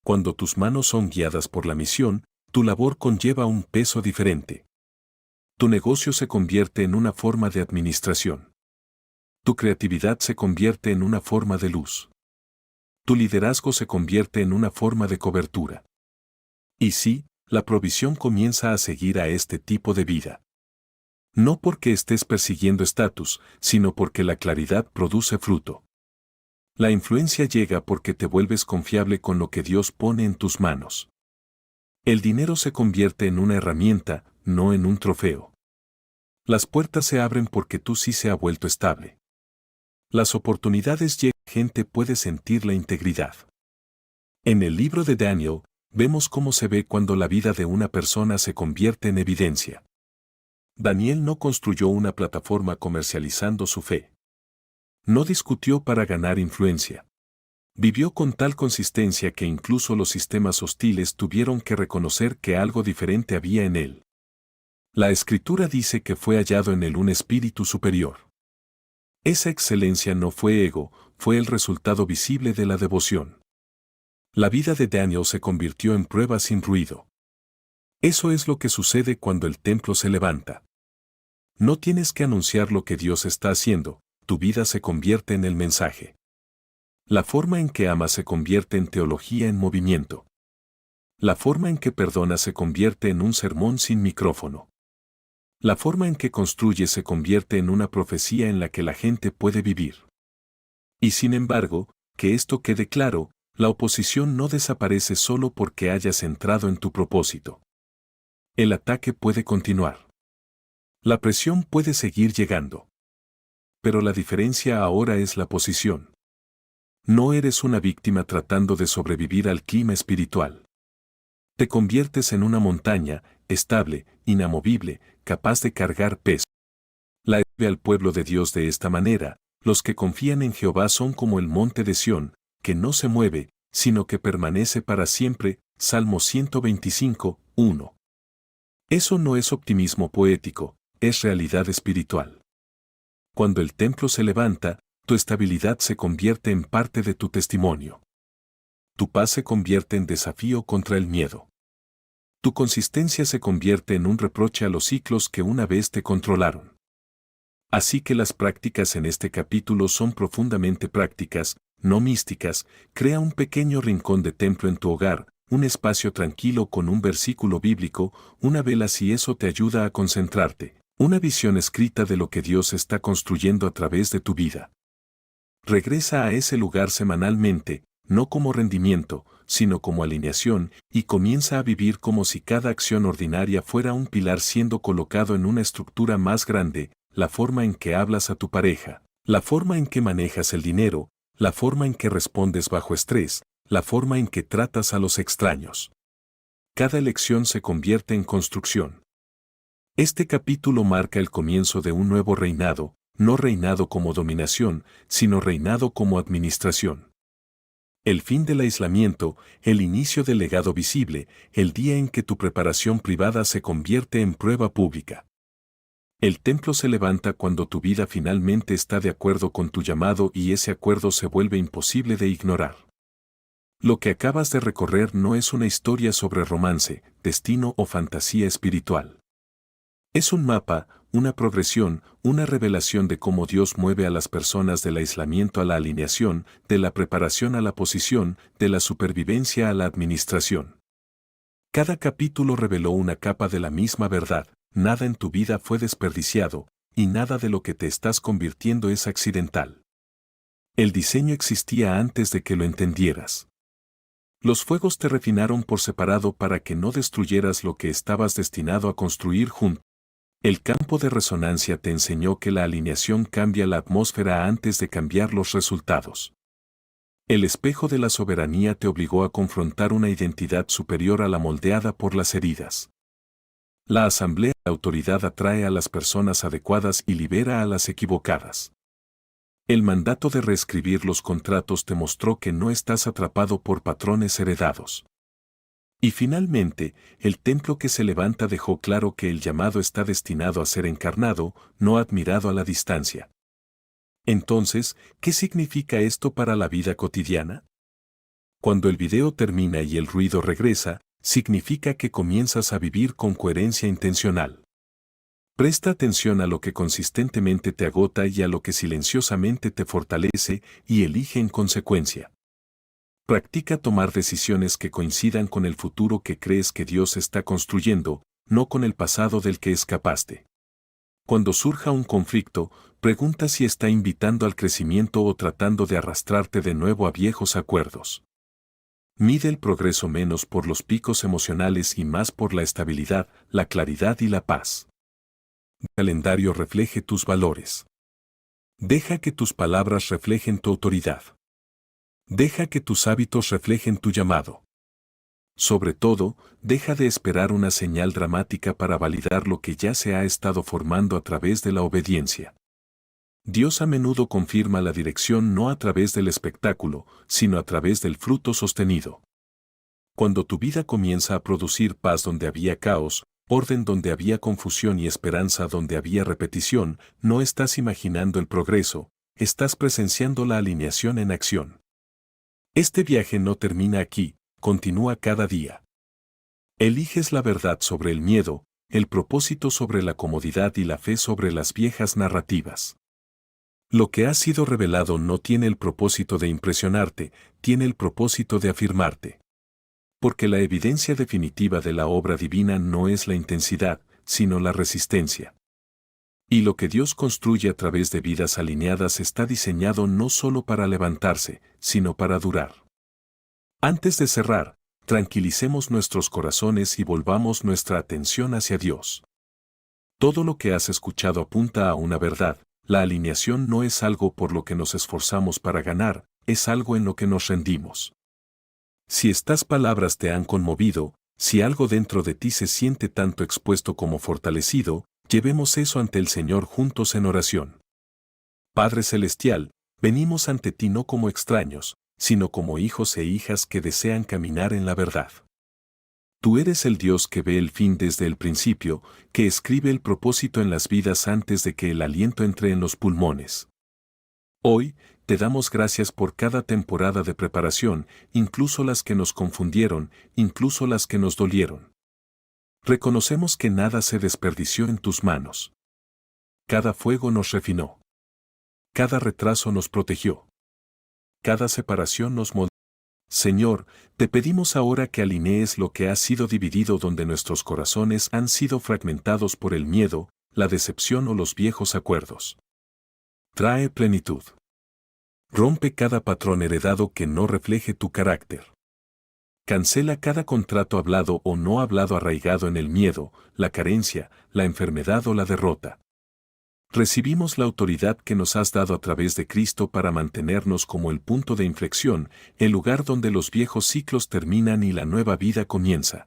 Cuando tus manos son guiadas por la misión, tu labor conlleva un peso diferente. Tu negocio se convierte en una forma de administración. Tu creatividad se convierte en una forma de luz. Tu liderazgo se convierte en una forma de cobertura. Y sí, la provisión comienza a seguir a este tipo de vida. No porque estés persiguiendo estatus, sino porque la claridad produce fruto. La influencia llega porque te vuelves confiable con lo que Dios pone en tus manos. El dinero se convierte en una herramienta, no en un trofeo. Las puertas se abren porque tú sí se ha vuelto estable. Las oportunidades llegan, gente puede sentir la integridad. En el libro de Daniel, vemos cómo se ve cuando la vida de una persona se convierte en evidencia. Daniel no construyó una plataforma comercializando su fe. No discutió para ganar influencia. Vivió con tal consistencia que incluso los sistemas hostiles tuvieron que reconocer que algo diferente había en él. La Escritura dice que fue hallado en él un espíritu superior. Esa excelencia no fue ego, fue el resultado visible de la devoción. La vida de Daniel se convirtió en prueba sin ruido. Eso es lo que sucede cuando el templo se levanta. No tienes que anunciar lo que Dios está haciendo, tu vida se convierte en el mensaje. La forma en que amas se convierte en teología en movimiento. La forma en que perdonas se convierte en un sermón sin micrófono. La forma en que construyes se convierte en una profecía en la que la gente puede vivir. Y sin embargo, que esto quede claro, la oposición no desaparece solo porque hayas entrado en tu propósito. El ataque puede continuar. La presión puede seguir llegando. Pero la diferencia ahora es la posición. No eres una víctima tratando de sobrevivir al clima espiritual. Te conviertes en una montaña, estable, inamovible, capaz de cargar peso. La ve al pueblo de Dios de esta manera: los que confían en Jehová son como el monte de Sión, que no se mueve, sino que permanece para siempre. Salmo 125, 1. Eso no es optimismo poético, es realidad espiritual. Cuando el templo se levanta, tu estabilidad se convierte en parte de tu testimonio. Tu paz se convierte en desafío contra el miedo. Tu consistencia se convierte en un reproche a los ciclos que una vez te controlaron. Así que las prácticas en este capítulo son profundamente prácticas, no místicas. Crea un pequeño rincón de templo en tu hogar, un espacio tranquilo con un versículo bíblico, una vela si eso te ayuda a concentrarte, una visión escrita de lo que Dios está construyendo a través de tu vida. Regresa a ese lugar semanalmente, no como rendimiento, sino como alineación, y comienza a vivir como si cada acción ordinaria fuera un pilar siendo colocado en una estructura más grande: la forma en que hablas a tu pareja, la forma en que manejas el dinero, la forma en que respondes bajo estrés, la forma en que tratas a los extraños. Cada elección se convierte en construcción. Este capítulo marca el comienzo de un nuevo reinado, no reinado como dominación, sino reinado como administración. El fin del aislamiento, el inicio del legado visible, el día en que tu preparación privada se convierte en prueba pública. El templo se levanta cuando tu vida finalmente está de acuerdo con tu llamado y ese acuerdo se vuelve imposible de ignorar. Lo que acabas de recorrer no es una historia sobre romance, destino o fantasía espiritual. Es un mapa, una progresión, una revelación de cómo Dios mueve a las personas del aislamiento a la alineación, de la preparación a la posición, de la supervivencia a la administración. Cada capítulo reveló una capa de la misma verdad, nada en tu vida fue desperdiciado, y nada de lo que te estás convirtiendo es accidental. El diseño existía antes de que lo entendieras. Los fuegos te refinaron por separado para que no destruyeras lo que estabas destinado a construir junto. El campo de resonancia te enseñó que la alineación cambia la atmósfera antes de cambiar los resultados. El espejo de la soberanía te obligó a confrontar una identidad superior a la moldeada por las heridas. La asamblea de autoridad atrae a las personas adecuadas y libera a las equivocadas. El mandato de reescribir los contratos te mostró que no estás atrapado por patrones heredados. Y finalmente, el templo que se levanta dejó claro que el llamado está destinado a ser encarnado, no admirado a la distancia. Entonces, ¿qué significa esto para la vida cotidiana? Cuando el video termina y el ruido regresa, significa que comienzas a vivir con coherencia intencional. Presta atención a lo que consistentemente te agota y a lo que silenciosamente te fortalece y elige en consecuencia. Practica tomar decisiones que coincidan con el futuro que crees que Dios está construyendo, no con el pasado del que escapaste. Cuando surja un conflicto, pregunta si está invitando al crecimiento o tratando de arrastrarte de nuevo a viejos acuerdos. Mide el progreso menos por los picos emocionales y más por la estabilidad, la claridad y la paz. El calendario refleje tus valores. Deja que tus palabras reflejen tu autoridad. Deja que tus hábitos reflejen tu llamado. Sobre todo, deja de esperar una señal dramática para validar lo que ya se ha estado formando a través de la obediencia. Dios a menudo confirma la dirección no a través del espectáculo, sino a través del fruto sostenido. Cuando tu vida comienza a producir paz donde había caos, orden donde había confusión y esperanza donde había repetición, no estás imaginando el progreso, estás presenciando la alineación en acción. Este viaje no termina aquí, continúa cada día. Eliges la verdad sobre el miedo, el propósito sobre la comodidad y la fe sobre las viejas narrativas. Lo que ha sido revelado no tiene el propósito de impresionarte, tiene el propósito de afirmarte. Porque la evidencia definitiva de la obra divina no es la intensidad, sino la resistencia. Y lo que Dios construye a través de vidas alineadas está diseñado no solo para levantarse, sino para durar. Antes de cerrar, tranquilicemos nuestros corazones y volvamos nuestra atención hacia Dios. Todo lo que has escuchado apunta a una verdad: la alineación no es algo por lo que nos esforzamos para ganar, es algo en lo que nos rendimos. Si estas palabras te han conmovido, si algo dentro de ti se siente tanto expuesto como fortalecido, llevemos eso ante el Señor juntos en oración. Padre Celestial, venimos ante ti no como extraños, sino como hijos e hijas que desean caminar en la verdad. Tú eres el Dios que ve el fin desde el principio, que escribe el propósito en las vidas antes de que el aliento entre en los pulmones. Hoy, te damos gracias por cada temporada de preparación, incluso las que nos confundieron, incluso las que nos dolieron. Reconocemos que nada se desperdició en tus manos. Cada fuego nos refinó. Cada retraso nos protegió. Cada separación nos moldeó. Señor, te pedimos ahora que alinees lo que ha sido dividido donde nuestros corazones han sido fragmentados por el miedo, la decepción o los viejos acuerdos. Trae plenitud. Rompe cada patrón heredado que no refleje tu carácter. Cancela cada contrato hablado o no hablado arraigado en el miedo, la carencia, la enfermedad o la derrota. Recibimos la autoridad que nos has dado a través de Cristo para mantenernos como el punto de inflexión, el lugar donde los viejos ciclos terminan y la nueva vida comienza.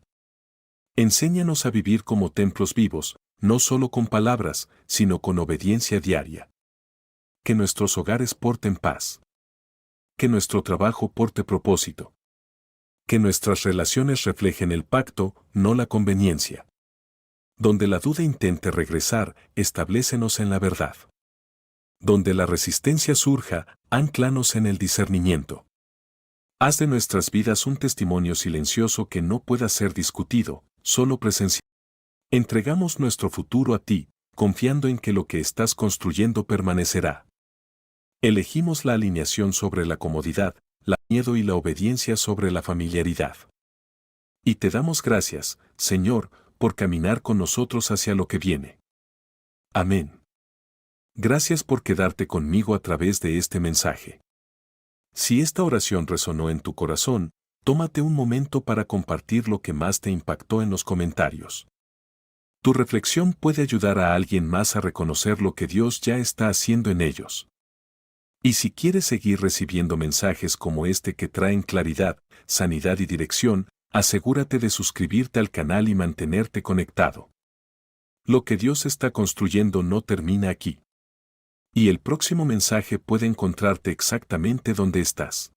Enséñanos a vivir como templos vivos, no solo con palabras, sino con obediencia diaria. Que nuestros hogares porten paz. Que nuestro trabajo porte propósito. Que nuestras relaciones reflejen el pacto, no la conveniencia. Donde la duda intente regresar, establécenos en la verdad. Donde la resistencia surja, anclanos en el discernimiento. Haz de nuestras vidas un testimonio silencioso que no pueda ser discutido, solo presencial. Entregamos nuestro futuro a ti, confiando en que lo que estás construyendo permanecerá. Elegimos la alineación sobre la comodidad, el miedo y la obediencia sobre la familiaridad. Y te damos gracias, Señor, por caminar con nosotros hacia lo que viene. Amén. Gracias por quedarte conmigo a través de este mensaje. Si esta oración resonó en tu corazón, tómate un momento para compartir lo que más te impactó en los comentarios. Tu reflexión puede ayudar a alguien más a reconocer lo que Dios ya está haciendo en ellos. Y si quieres seguir recibiendo mensajes como este que traen claridad, sanidad y dirección, asegúrate de suscribirte al canal y mantenerte conectado. Lo que Dios está construyendo no termina aquí. Y el próximo mensaje puede encontrarte exactamente donde estás.